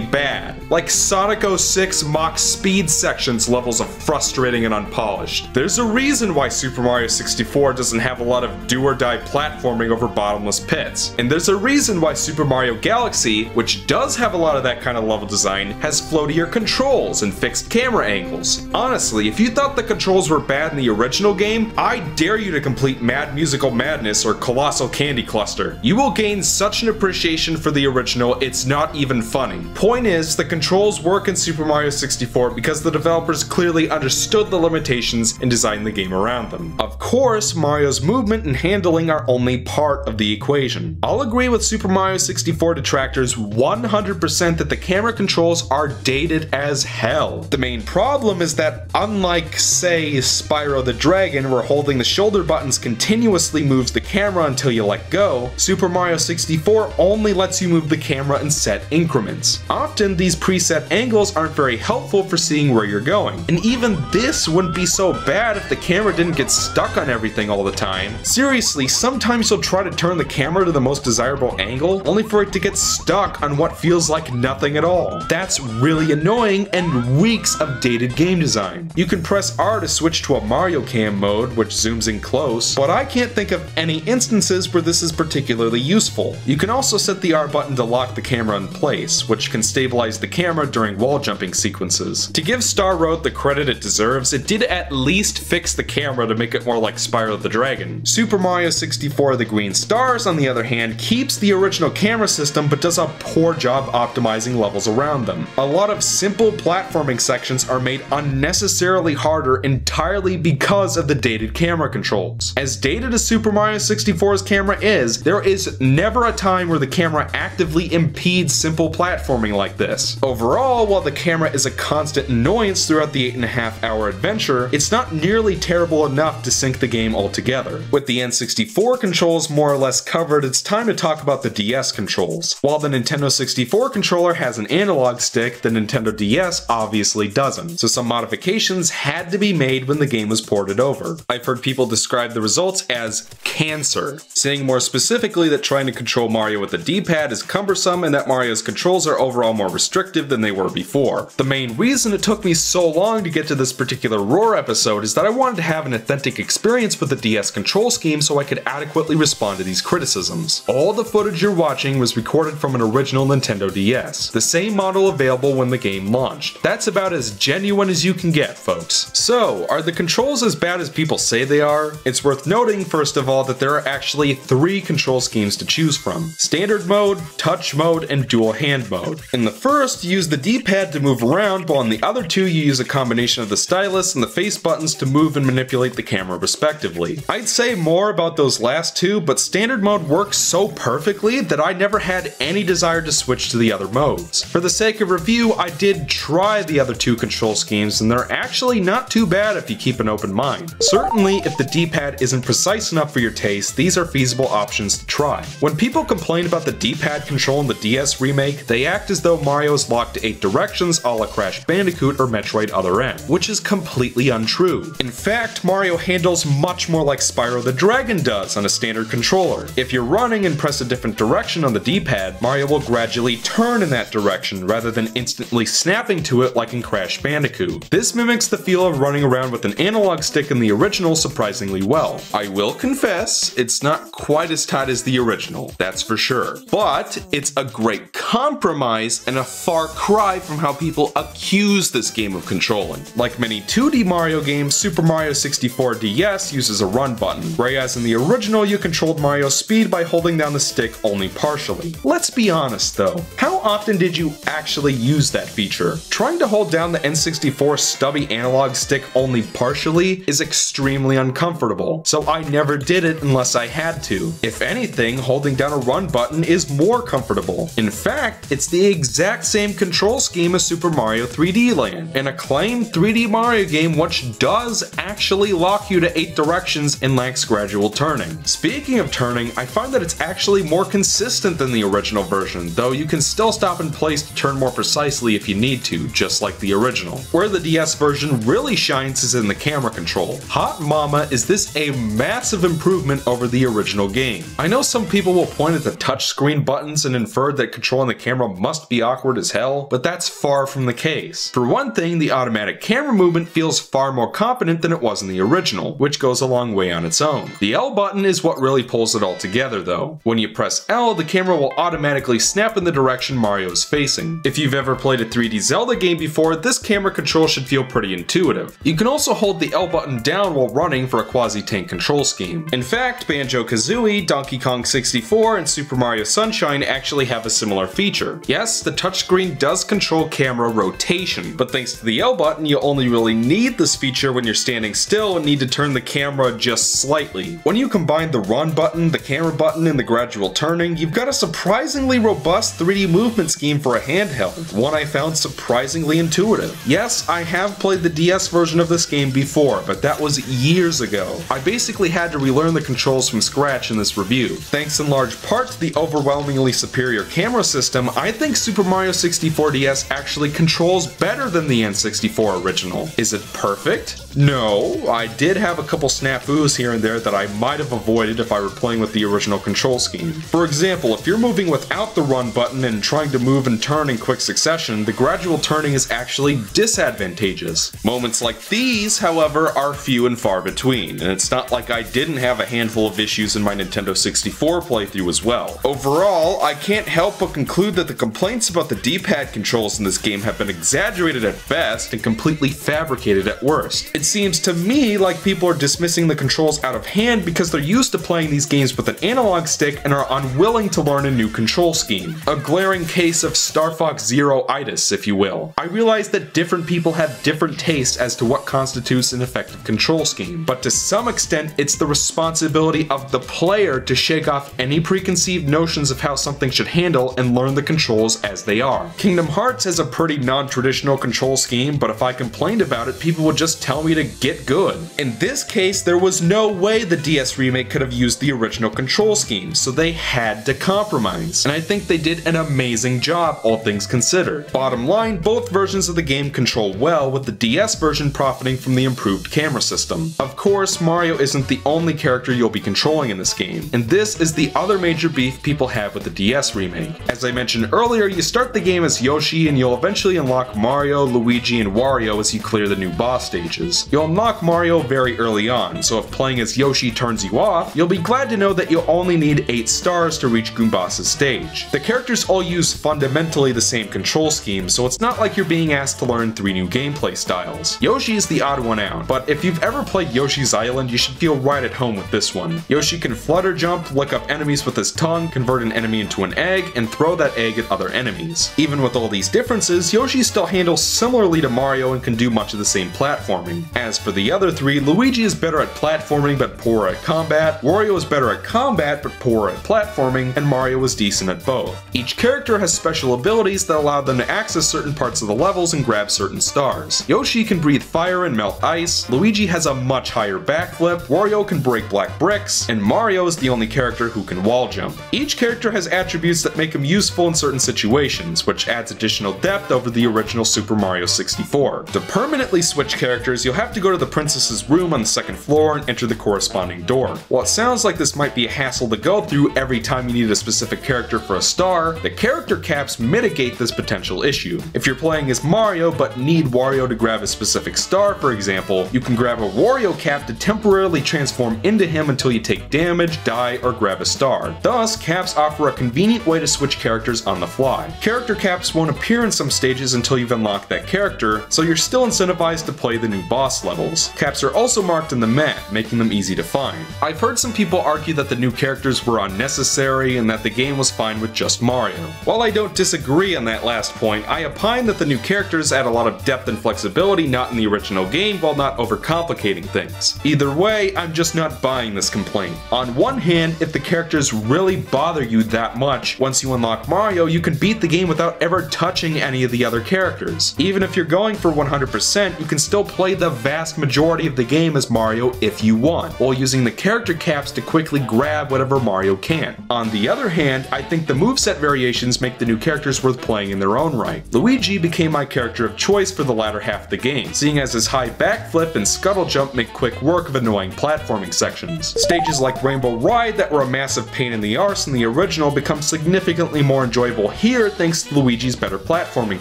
Speaker 2: bad. Like Sonic 06 Mach Speed sections levels of frustrating and unpolished. There's a reason why Super Mario 64 doesn't have a lot of do-or-die platforming over bottomless pits. And there's a reason why Super Mario Galaxy, which does have a lot of that kind of level design, has floatier controls and fixed camera angles. Honestly, if you thought the controls were bad in the original game, I dare you to complete Mad Musical Madness or Colossal Candy Cluster. You will gain such an appreciation for the original, it's not even even funny. Point is, the controls work in Super Mario 64 because the developers clearly understood the limitations and designed the game around them. Of course, Mario's movement and handling are only part of the equation. I'll agree with Super Mario 64 detractors 100% that the camera controls are dated as hell. The main problem is that unlike, say, Spyro the Dragon, where holding the shoulder buttons continuously moves the camera until you let go, Super Mario 64 only lets you move the camera in set increments. Often, these preset angles aren't very helpful for seeing where you're going, and even this wouldn't be so bad if the camera didn't get stuck on everything all the time. Seriously, sometimes you'll try to turn the camera to the most desirable angle, only for it to get stuck on what feels like nothing at all. That's really annoying and reeks of dated game design. You can press R to switch to a Mario Cam mode, which zooms in close, but I can't think of any instances where this is particularly useful. You can also set the R button to lock the camera in place, which can stabilize the camera during wall jumping sequences. To give Star Road the credit it deserves, it did at least fix the camera to make it more like Spyro the Dragon. Super Mario 64 The Green Stars, on the other hand, keeps the original camera system but does a poor job optimizing levels around them. A lot of simple platforming sections are made unnecessarily harder entirely because of the dated camera controls. As dated as Super Mario 64's camera is, there is never a time where the camera actively impedes simple platforming like this. Overall, while the camera is a constant annoyance throughout the 8.5-hour adventure, it's not nearly terrible enough to sink the game altogether. With the N64 controls more or less covered, it's time to talk about the DS controls. While the Nintendo 64 controller has an analog stick, the Nintendo DS obviously doesn't, so some modifications had to be made when the game was ported over. I've heard people describe the results as cancer, saying more specifically that trying to control Mario with the D-pad is cumbersome and that Mario's controls are overall more restrictive than they were before. The main reason it took me so long to get to this particular ROR episode is that I wanted to have an authentic experience with the DS control scheme so I could adequately respond to these criticisms. All the footage you're watching was recorded from an original Nintendo DS, the same model available when the game launched. That's about as genuine as you can get, folks. So, are the controls as bad as people say they are? It's worth noting, first of all, that there are actually 3 control schemes to choose from: Standard Mode, Touch Mode, and Dual Hand Mode. In the first, you use the D-pad to move around, while in the other two, you use a combination of the stylus and the face buttons to move and manipulate the camera respectively. I'd say more about those last two, but Standard Mode works so perfectly that I never had any desire to switch to the other modes. For the sake of review, I did try the other two control schemes, and they're actually not too bad if you keep an open mind. Certainly, if the D-pad isn't precise enough for your taste, these are feasible options to try. When people complain about the D-pad control in the DS remake, they act as though Mario is locked to 8 directions a la Crash Bandicoot or Metroid Other M, which is completely untrue. In fact, Mario handles much more like Spyro the Dragon does on a standard controller. If you're running and press a different direction on the D-pad, Mario will gradually turn in that direction rather than instantly snapping to it like in Crash Bandicoot. This mimics the feel of running around with an analog stick in the original surprisingly well. I will confess, it's not quite as tight as the original, that's for sure. But it's a great compromise and a far cry from how people accuse this game of controlling. Like many 2D Mario games, Super Mario 64 DS uses a run button, whereas in the original you controlled Mario's speed by holding down the stick only partially. Let's be honest though, how often did you actually use that feature? Trying to hold down the N64 stubby analog stick only partially is extremely uncomfortable, so I never did it unless I had to. If anything, holding down a run button is more comfortable. In fact, it's the exact same control scheme as Super Mario 3D Land, an acclaimed 3D Mario game which does actually lock you to 8 directions and lacks gradual turning. Speaking of turning, I find that it's actually more consistent than the original version, though you can still stop in place to turn more precisely if you need to, just like the original. Where the DS version really shines is in the camera control. Hot mama, is this a massive improvement over the original game. I know some people will point at the touchscreen buttons and infer that controlling the camera must be awkward as hell, but that's far from the case. For one thing, the automatic camera movement feels far more competent than it was in the original, which goes a long way on its own. The L button is what really pulls it all together though. When you press L, the camera will automatically snap in the direction
Speaker 3: Mario is facing. If you've ever played a 3D Zelda game before, this camera control should feel pretty intuitive. You can also hold the L button down while running for a quasi-tank control scheme. In fact, Banjo-Kazooie, Donkey Kong 64, and Super Mario Sunshine actually have a similar feature. Yes, the touchscreen does control camera rotation, but thanks to the L button, you only really need this feature when you're standing still and need to turn the camera just slightly. When you combine the run button, the camera button, and the gradual turning, you've got a surprisingly robust 3D movement scheme for a handheld, one I found surprisingly intuitive. Yes, I have played the DS version of this game before, but that was years ago. I basically had to relearn the controls from scratch in this review. Thanks in large part to the overwhelmingly superior camera system, I think Super Mario 64 DS actually controls better than the N64 original. Is it perfect? No, I did have a couple snafus here and there that I might have avoided if I were playing with the original control scheme. For example, if you're moving without the run button and trying to move and turn in quick succession, the gradual turning is actually disadvantageous. Moments like these, however, are few and far between, and it's not like I didn't have a handful of issues in my Nintendo 64 playthrough as well. Overall, I can't help but conclude that the complaints about the D-pad controls in this game have been exaggerated at best and completely fabricated at worst. It seems to me like people are dismissing the controls out of hand because they're used to playing these games with an analog stick and are unwilling to learn a new control scheme. A glaring case of Star Fox Zero-itis, if you will. I realize that different people have different tastes as to what constitutes an effective control scheme, but to some extent it's the responsibility of the player to shake off any preconceived notions of how something should handle and learn the controls as they are. Kingdom Hearts has a pretty non-traditional control scheme, but if I complained about it, people would just tell me to get good. In this case, there was no way the DS remake could have used the original control scheme, so they had to compromise, and I think they did an amazing job, all things considered. Bottom line, both versions of the game control well, with the DS version profiting from the improved camera system. Of course, Mario isn't the only character you'll be controlling in this game, and this is the other major beef people have with the DS remake. As I mentioned earlier, you start the game as Yoshi and you'll eventually unlock Mario, Luigi, and Wario as you clear the new boss stages. You'll unlock Mario very early on, so if playing as Yoshi turns you off, you'll be glad to know that you'll only need 8 stars to reach Goomba's stage. The characters all use fundamentally the same control scheme, so it's not like you're being asked to learn 3 new gameplay styles. Yoshi is the odd one out, but if you've ever played Yoshi's Island, you should feel right at home with this one. Yoshi can flutter jump, lick up enemies with his tongue, convert an enemy into an egg, and throw that egg at other enemies. Even with all these differences, Yoshi still handles similarly to Mario and can do much of the same platforming. As for the other 3, Luigi is better at platforming but poor at combat, Wario is better at combat but poor at platforming, and Mario is decent at both. Each character has special abilities that allow them to access certain parts of the levels and grab certain stars. Yoshi can breathe fire and melt ice, Luigi has a much higher backflip, Wario can break black bricks, and Mario is the only character who can wall jump. Each character has attributes that make him useful in certain situations, which adds additional depth over the original Super Mario 64. To permanently switch characters, you'll have to go to the princess's room on the 2nd floor and enter the corresponding door. While it sounds like this might be a hassle to go through every time you need a specific character for a star, the character caps mitigate this potential issue. If you're playing as Mario but need Wario to grab a specific star, for example, you can grab a Wario cap to temporarily transform into him until you take damage, die, or grab a star. Thus, caps offer a convenient way to switch characters on the fly. Character caps won't appear in some stages until you've unlocked that character, so you're still incentivized to play the new boss levels. Caps are also marked in the map, making them easy to find. I've heard some people argue that the new characters were unnecessary and that the game was fine with just Mario. While I don't disagree on that last point, I opine that the new characters add a lot of depth and flexibility not in the original game while not overcomplicating things. Either way, I'm just not buying this complaint. On one hand, if the characters really bother you that much, once you unlock Mario, you can beat the game without ever touching any of the other characters. Even if you're going for 100%, you can still play the vast majority of the game as Mario if you want, while using the character caps to quickly grab whatever Mario can. On the other hand, I think the moveset variations make the new characters worth playing in their own right. Luigi became my character of choice for the latter half of the game, seeing as his high backflip and scuttle jump make quick work of annoying platforming sections. Stages like Rainbow Ride that were a massive pain in the arse in the original become significantly more enjoyable here thanks to Luigi's better platforming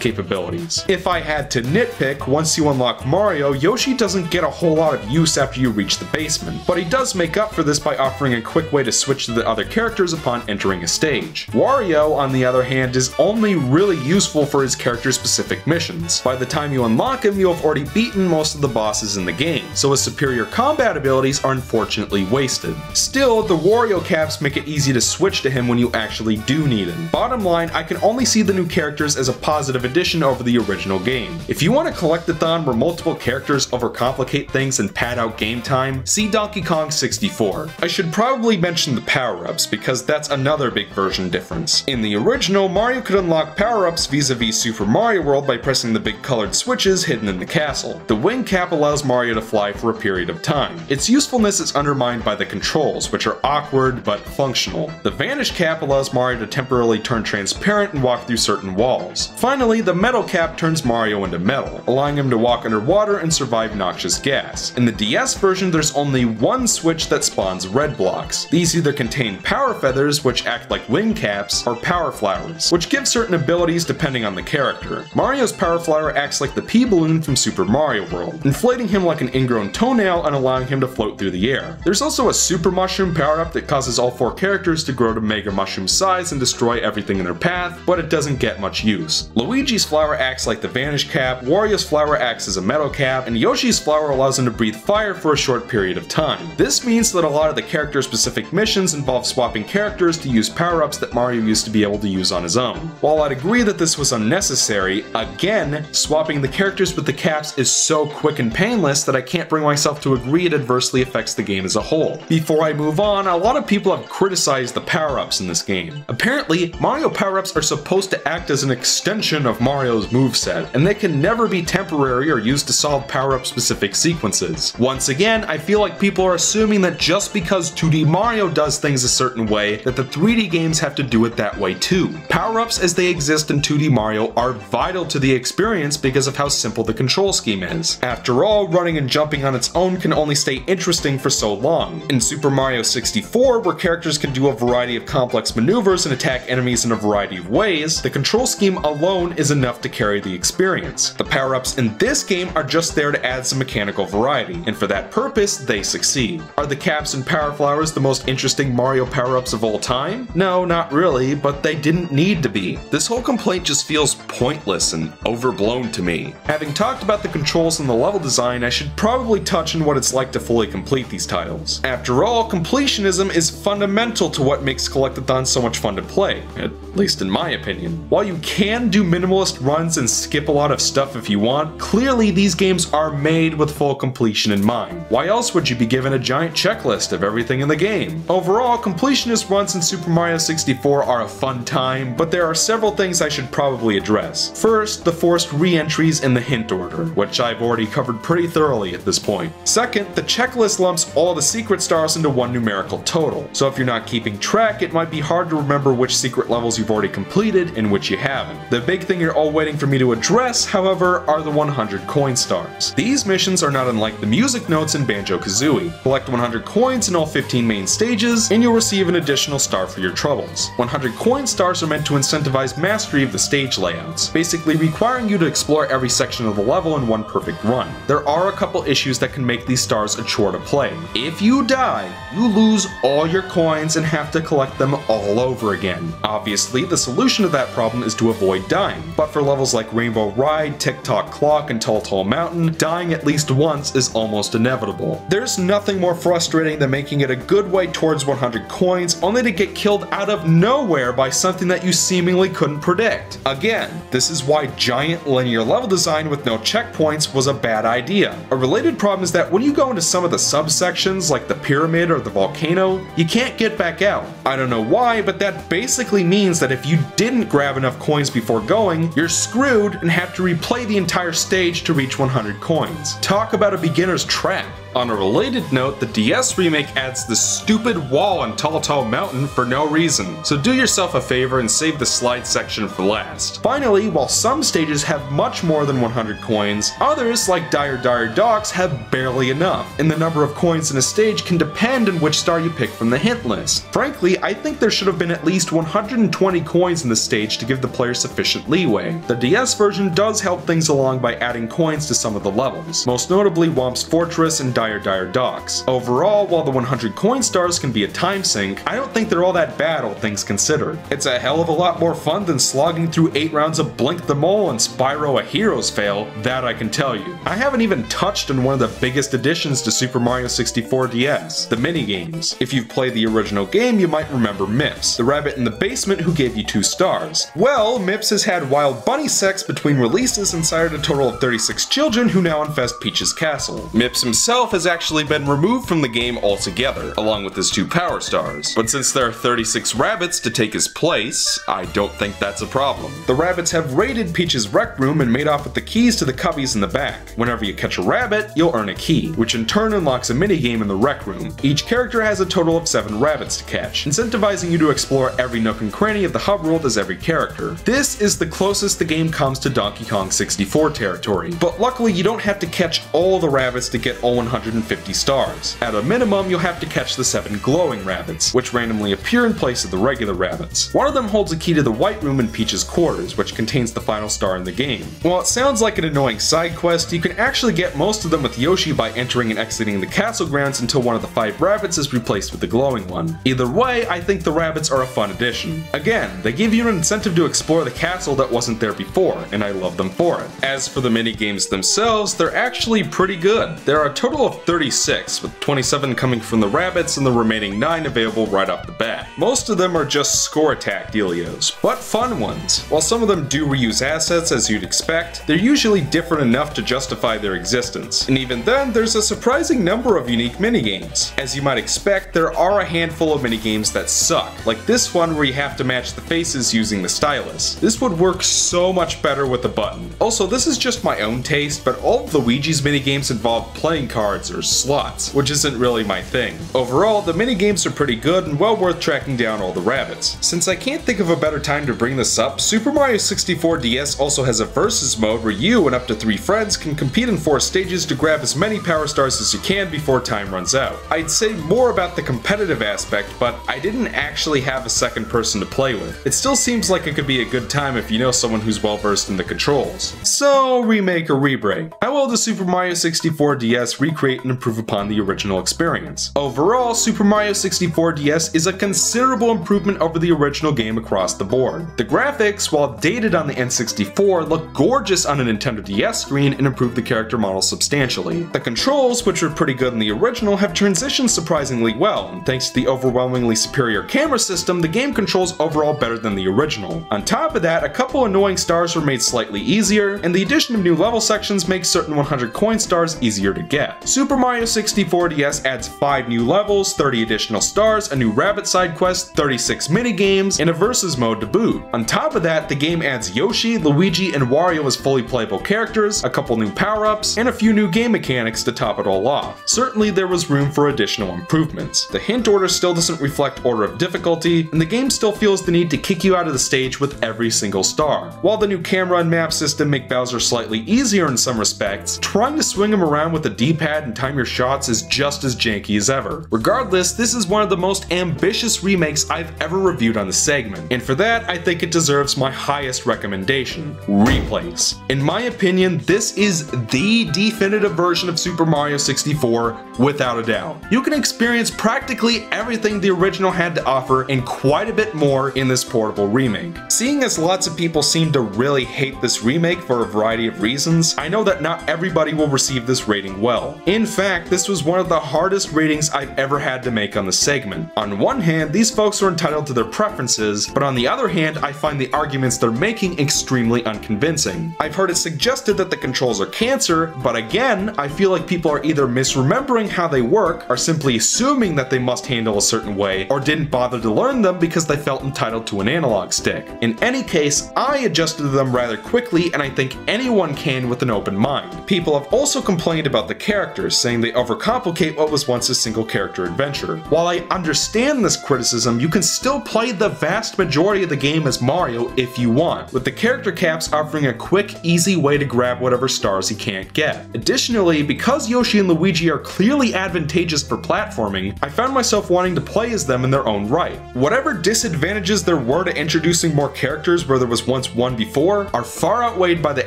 Speaker 3: capabilities. If I had to nitpick, once you unlock Mario, Yoshi doesn't get a whole lot of use after you reach the basement, but he does make up for this by offering a quick way to switch to the other characters upon entering a stage. Wario, on the other hand, is only really useful for his character's specific missions. By the time you unlock him, you'll have already beaten most of the bosses in the game, so his superior combat abilities are unfortunately wasted. Still, the Wario caps make it easy to switch to him when you actually do need him. Bottom line, I can only see the new characters as a positive addition over the original game. If you want a collectathon where multiple characters overcomplicate things and pad out game time, see Donkey Kong 64. I should probably mention the power-ups, because that's another big version difference. In the original, Mario could unlock power-ups vis-a-vis Super Mario World by pressing the big colored switches hidden in the castle. The wing cap allows Mario to fly for a period of time. Its usefulness is undermined by the controls, which are awkward but functional. The vanish cap allows Mario to temporarily turn transparent and walk through certain walls. Finally, the metal cap turns Mario into metal, allowing him to walk underwater and survive noxious gas. In the DS version, there's only one switch that spawns red blocks. These either contain power feathers, which act like wing caps, or power flowers, which give certain abilities depending on the character. Mario's power flower acts like the pea balloon from Super Mario World, inflating him like an ingrown toenail and allowing him to float through the air. There's also a super mushroom power-up that causes all 4 characters to grow to mega mushroom size and destroy everything in their path, but it doesn't get much use. Luigi's flower acts like the vanish cap, Wario's flower acts as a metal cap, and Yoshi's flower allows him to breathe fire for a short period of time. This means that a lot of the character-specific missions involve swapping characters to use power-ups that Mario used to be able to use on his own. While I'd agree that this was unnecessary, again, swapping the characters with the caps is so quick and painless that I can't bring myself to agree it adversely affects the game as a whole. Before I move on, a lot of people have criticized the power-ups in this game. Apparently, Mario power-ups are supposed to act as an extension of Mario's moveset, and they can never be temporary or used to solve power-up specific sequences. Once again, I feel like people are assuming that just because 2D Mario does things a certain way, that the 3D games have to do it that way too. Power-ups as they exist in 2D Mario are vital to the experience because of how simple the control scheme is. After all, running and jumping on its own can only stay interesting for so long. In Super Mario 64, where characters can do a variety of complex maneuvers and attack enemies in a variety of ways, the control scheme alone is enough to carry the experience. The power-ups in this game are just there to add some mechanical variety, and for that purpose, they succeed. Are the caps and power flowers the most interesting Mario power-ups of all time? No, not really, but they didn't need to be. This whole complaint just feels pointless and overblown to me. Having talked about the controls and the level design, I should probably touch on what it's like to fully complete these titles. After all, completionism is fundamental to what makes collectathons so much fun to play, at least in my opinion. While you can do minimalist runs and skip a lot of stuff if you want, clearly these games are made with full completion in mind. Why else would you be given a giant checklist of everything in the game? Overall, completionist runs in Super Mario 64 are a fun time, but there are several things I should probably address. First, the forced re-entries in the hint order, which I've already covered pretty thoroughly at this point. Second, the checklist lumps all the secret stars into one numerical total, so if you're not keeping track, it might be hard to remember which secret levels you've already completed and which you haven't. The big thing you're all waiting for me to address, however, are the 100 coin stars. These missions are not unlike the music notes in Banjo-Kazooie. Collect 100 coins in all 15 main stages, and you'll receive an additional star for your troubles. 100 coin stars are meant to incentivize mastery of the stage layouts, basically requiring you to explore every section of the level in one perfect run. There are a couple issues that can make these stars a chore to play. If you die, you lose all your coins and have to collect them all over again. Obviously, the solution to that problem is to avoid dying, but for levels like Rainbow Ride, Tick-Tock Clock, and Tall Tall Mountain, dying at least once is almost inevitable. There's nothing more frustrating than making it a good way towards 100 coins only to get killed out of nowhere by something that you seemingly couldn't predict. Again, this is why giant linear level design with no checkpoints was a bad idea. A related problem is that when you go into some of the subsections like the pyramid or the volcano, you can't get back out. I don't know why, but that basically means that if you didn't grab enough coins before going, you're screwed and have to replay the entire stage to reach 100 coins. Talk about a beginner's trap. On a related note, the DS remake adds this stupid wall on Tall Tall Mountain for no reason, so do yourself a favor and save the slide section for last. Finally, while some stages have much more than 100 coins, others, like Dire Dire Docks, have barely enough, and the number of coins in a stage can depend on which star you pick from the hint list. Frankly, I think there should have been at least 120 coins in the stage to give the player sufficient leeway. The DS version does help things along by adding coins to some of the levels, most notably Whomp's Fortress and Dire Dire Docks. Overall, while the 100 coin stars can be a time sink, I don't think they're all that bad all things considered. It's a hell hell of a lot more fun than slogging through 8 rounds of Blink the Mole and Spyro a Hero's Fail, that I can tell you. I haven't even touched on one of the biggest additions to Super Mario 64 DS, the minigames. If you've played the original game, you might remember Mips, the rabbit in the basement who gave you 2 stars. Well, Mips has had wild bunny sex between releases and sired a total of 36 children who now infest Peach's castle. Mips himself has actually been removed from the game altogether, along with his 2 power stars. But since there are 36 rabbits to take his place, I don't think that's a problem. The rabbits have raided Peach's rec room and made off with the keys to the cubbies in the back. Whenever you catch a rabbit, you'll earn a key, which in turn unlocks a minigame in the rec room. Each character has a total of 7 rabbits to catch, incentivizing you to explore every nook and cranny of the hub world as every character. This is the closest the game comes to Donkey Kong 64 territory, but luckily you don't have to catch all the rabbits to get all 150 stars. At a minimum, you'll have to catch the 7 glowing rabbits, which randomly appear in place of the regular rabbits. One of them holds a key to the White Room in Peach's quarters, which contains the final star in the game. While it sounds like an annoying side quest, you can actually get most of them with Yoshi by entering and exiting the castle grounds until one of the 5 rabbits is replaced with the glowing one. Either way, I think the rabbits are a fun addition. Again, they give you an incentive to explore the castle that wasn't there before, and I love them for it. As for the minigames themselves, they're actually pretty good. There are a total of 36, with 27 coming from the rabbits and the remaining 9 available right off the bat. Most of them are just score attack dealios, but fun ones. While some of them do reuse assets as you'd expect, they're usually different enough to justify their existence. And even then, there's a surprising number of unique minigames. As you might expect, there are a handful of minigames that suck, like this one where you have to match the faces using the stylus. This would work so much better with a button. Also, this is just my own taste, but all of Luigi's minigames involve playing cards or slots, which isn't really my thing. Overall, the minigames are pretty good and well worth tracking down all the rabbits. Since I can't think of a better time to bring this up, Super Mario 64 DS also has a versus mode where you and up to 3 friends can compete in 4 stages to grab as many power stars as you can before time runs out. I'd say more about the competitive aspect, but I didn't actually have a second person to play with. It still seems like it could be a good time if you know someone who's well versed in the controls. So, remake or rebreak? How will the Super Mario 64 DS recreate and improve upon the original experience? Overall, Super Mario 64 DS is a considerable improvement over the original game across the board. The graphics, while dated on the N64, look gorgeous on a Nintendo DS screen and improve the character model substantially. The controls, which were pretty good in the original, have transitioned surprisingly well, and thanks to the overwhelmingly superior camera system, the game controls overall better than the original. On top of that, a couple annoying stars were made slightly easier, and the addition of new level sections makes certain 100 coin stars easier to get. Super Mario 64 DS adds 5 new levels, 30 additional stars, a new rabbit side quest, 36 minigames, and a versus mode to boot. On top of that, the game adds Yoshi, Luigi, and Wario as fully playable characters, a couple new power-ups, and a few new game mechanics to top it all off. Certainly there was room for additional improvements. The hint order still doesn't reflect order of difficulty, and the game still feels the need to kick you out of the stage with every single star. While the new camera and map system make Bowser slightly easier in some respects, trying to swing him around with the D-pad and time your shots is just as janky as ever. Regardless, this is one of the most ambitious remakes I've ever reviewed on the segment, and for that I think it deserves my highest recommendation: Replays. In my opinion, this is the definitive version of Super Mario 64 without a doubt. You can experience practically everything the original had to offer and quite a bit more in this portable remake. Seeing as lots of people seem to really hate this remake for a variety of reasons, I know that not everybody will receive this rating well. In fact, this was one of the hardest ratings I've ever had to make on the segment. On one hand, these folks are entitled to their preferences, but on the other hand, I find the arguments they're making extremely unconvincing. I've heard it suggested that the controls are cancer, but again, I feel like people are either misremembering how they work, are simply assuming that they must handle a certain way, or didn't bother to learn them because they felt entitled to an analog stick. In any case, I adjusted them rather quickly, and I think anyone can with an open mind. People have also complained about the characters, saying they overcomplicate what was once a single character adventure. While I understand this criticism, you can still play the vast majority of the game as Mario if you want, with the character caps offering a quick, easy way to grab whatever stars he can't get. Additionally, because Yoshi and Luigi are clearly advantageous for platforming, I found myself wanting to play as them in their own right. Whatever disadvantages there were to introducing more characters where there was once one before are far outweighed by the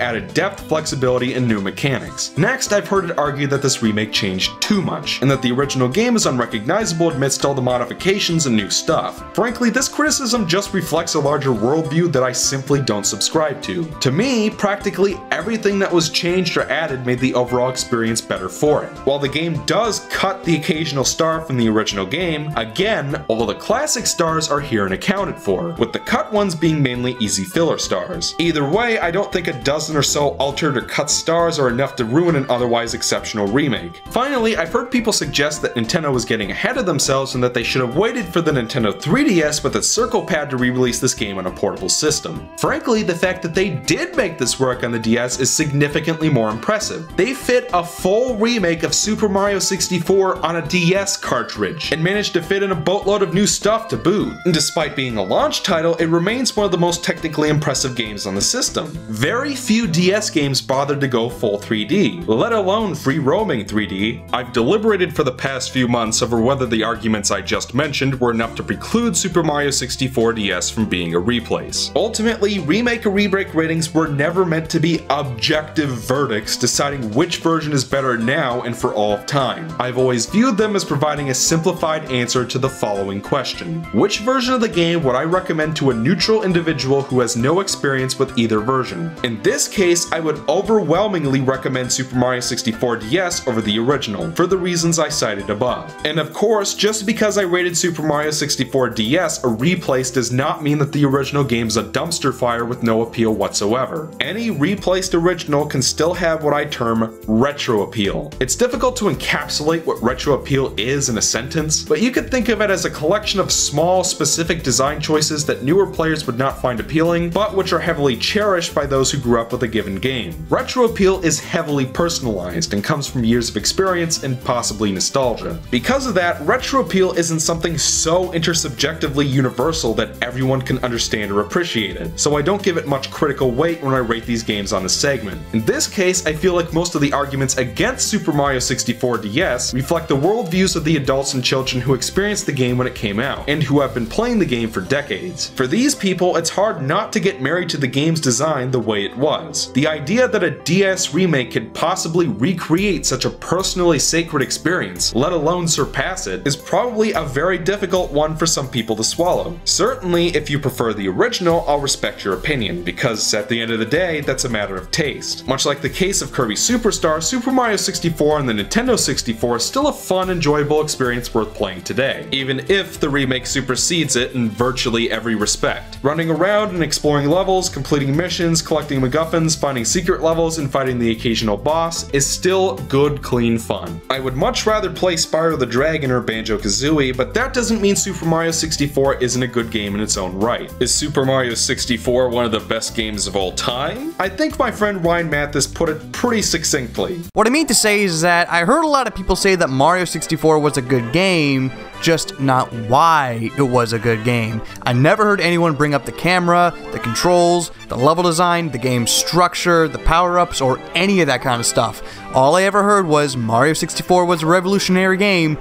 Speaker 3: added depth, flexibility, and new mechanics. Next, I've heard it argued that this remake changed too much, and that the original game is unrecognizable amidst all the modifications and new stuff. Frankly, this criticism just reflects a larger worldview that I simply don't subscribe to. To me, practically everything that was changed or added made the overall experience better for it. While the game does cut the occasional star from the original game, again, all the classic stars are here and accounted for, with the cut ones being mainly easy filler stars. Either way, I don't think a dozen or so altered or cut stars are enough to ruin an otherwise exceptional remake. Finally, I've heard people suggest that Nintendo was getting ahead of themselves and that they should have waited for the Nintendo 3DS with its circle pad to re-release this game on a portable system. Frankly, the fact that they did make this work on the DS is significantly more impressive. They fit a full remake of Super Mario 64 on a DS cartridge, and managed to fit in a boatload of new stuff to boot. And despite being a launch title, it remains one of the most technically impressive games on the system. Very few DS games bothered to go full 3D, let alone free roaming 3D. I've deliberated for the past few months over whether the arguments I just mentioned were enough to preclude Super Mario 64 DS from being a replace. Ultimately, Remake or Rebreak ratings were never meant to be objective verdicts deciding which version is better now and for all of time. I've always viewed them as providing a simplified answer to the following question: which version of the game would I recommend to a neutral individual who has no experience with either version? In this case, I would overwhelmingly recommend Super Mario 64 DS over the original, for the reasons I cited above. And of course, just because I rated Super Mario 64 DS a replace does not mean that the original game's a dumpster fire with no appeal whatsoever. Any replaced original can still have what I term retro appeal. It's difficult to encapsulate what retro appeal is in a sentence, but you could think of it as a collection of small, specific design choices that newer players would not find appealing, but which are heavily cherished by those who grew up with a given game. Retro appeal is heavily personalized and comes from years of experience and possibly nostalgia. Because of that, retro appeal isn't something so intersubjectively universal that everyone can understand or appreciate it, so I don't give it much critical weight when I rate these games on this segment. In this case, I feel like most of the arguments against Super Mario 64 DS reflect the worldviews of the adults and children who experienced the game when it came out, and who have been playing the game for decades. For these people, it's hard not to get married to the game's design the way it was. The idea that a DS remake could possibly recreate such a personally sacred experience, let alone surpass it, is probably a very difficult one for some people to swallow. Certainly, if you prefer the original, I'll respect your opinion, because at the end of the day, that's a matter of taste. Much like the case of Kirby Superstar, Super Mario 64 and the Nintendo 64 is still a fun, enjoyable experience worth playing today, even if the remake supersedes it in virtually every respect. Running around and exploring levels, completing missions, collecting MacGuffins, finding secret levels, and fighting the occasional boss is still good, clean fun. I would much rather play Spyro the Dragon or Banjo-Kazooie, but that doesn't mean Super Mario 64 isn't a good game in its own right. Is Super Mario 64 one of the best games of all time? I think my friend Ryan Mathis put it pretty succinctly.
Speaker 7: What I mean to say is that I heard a lot of people say that Mario 64 was a good game, just not why it was a good game. I never heard anyone bring up the camera, the controls, the level design, the game's structure, the power-ups, or any of that kind of stuff. All I ever heard was Mario 64 was a revolutionary game,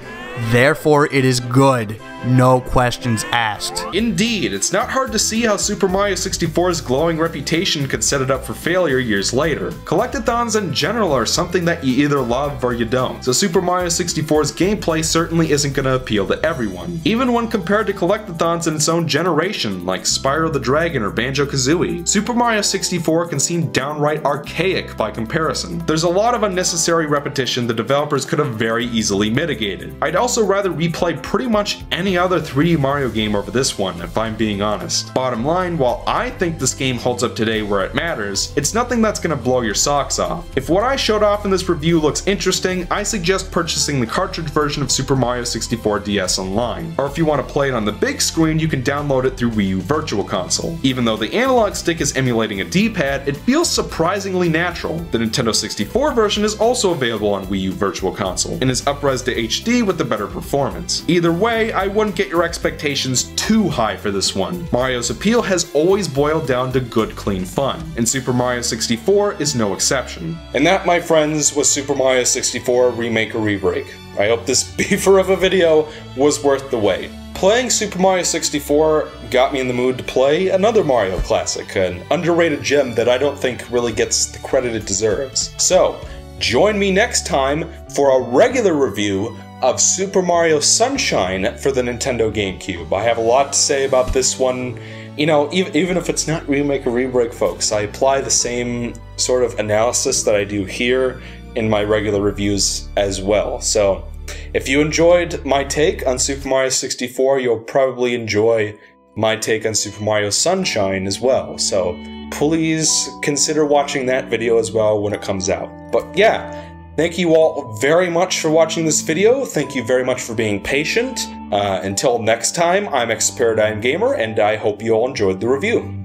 Speaker 7: therefore it is good. No questions asked.
Speaker 3: Indeed, it's not hard to see how Super Mario 64's glowing reputation could set it up for failure years later. Collectathons in general are something that you either love or you don't, so Super Mario 64's gameplay certainly isn't going to appeal to everyone, even when compared to collectathons in its own generation, like Spyro the Dragon or Banjo-Kazooie. Super Mario 64 can seem downright archaic by comparison. There's a lot of unnecessary repetition the developers could have very easily mitigated. I'd also rather replay pretty much any other 3D Mario game over this one, if I'm being honest. Bottom line, while I think this game holds up today where it matters, it's nothing that's gonna blow your socks off. If what I showed off in this review looks interesting, I suggest purchasing the cartridge version of Super Mario 64 DS online. Or if you want to play it on the big screen, you can download it through Wii U Virtual Console. Even though the analog stick is emulating a D-pad, it feels surprisingly natural. The Nintendo 64 version is also available on Wii U Virtual Console, and is up-res to HD with the better performance. Either way, I wouldn't get your expectations too high for this one. Mario's appeal has always boiled down to good, clean fun, and Super Mario 64 is no exception.
Speaker 2: And that, my friends, was Super Mario 64 Remake or Rebreak. I hope this beefer of a video was worth the wait. Playing Super Mario 64 got me in the mood to play another Mario classic, an underrated gem that I don't think really gets the credit it deserves. So, join me next time for a regular review of Super Mario Sunshine for the Nintendo GameCube. I have a lot to say about this one. You know, even if it's not Remake or Rebreak, folks, I apply the same sort of analysis that I do here in my regular reviews as well. So, if you enjoyed my take on Super Mario 64, you'll probably enjoy my take on Super Mario Sunshine as well. So, please consider watching that video as well when it comes out. But yeah, thank you all very much for watching this video. Thank you very much for being patient. Until next time, I'm ExoParadigmGamer, and I hope you all enjoyed the review.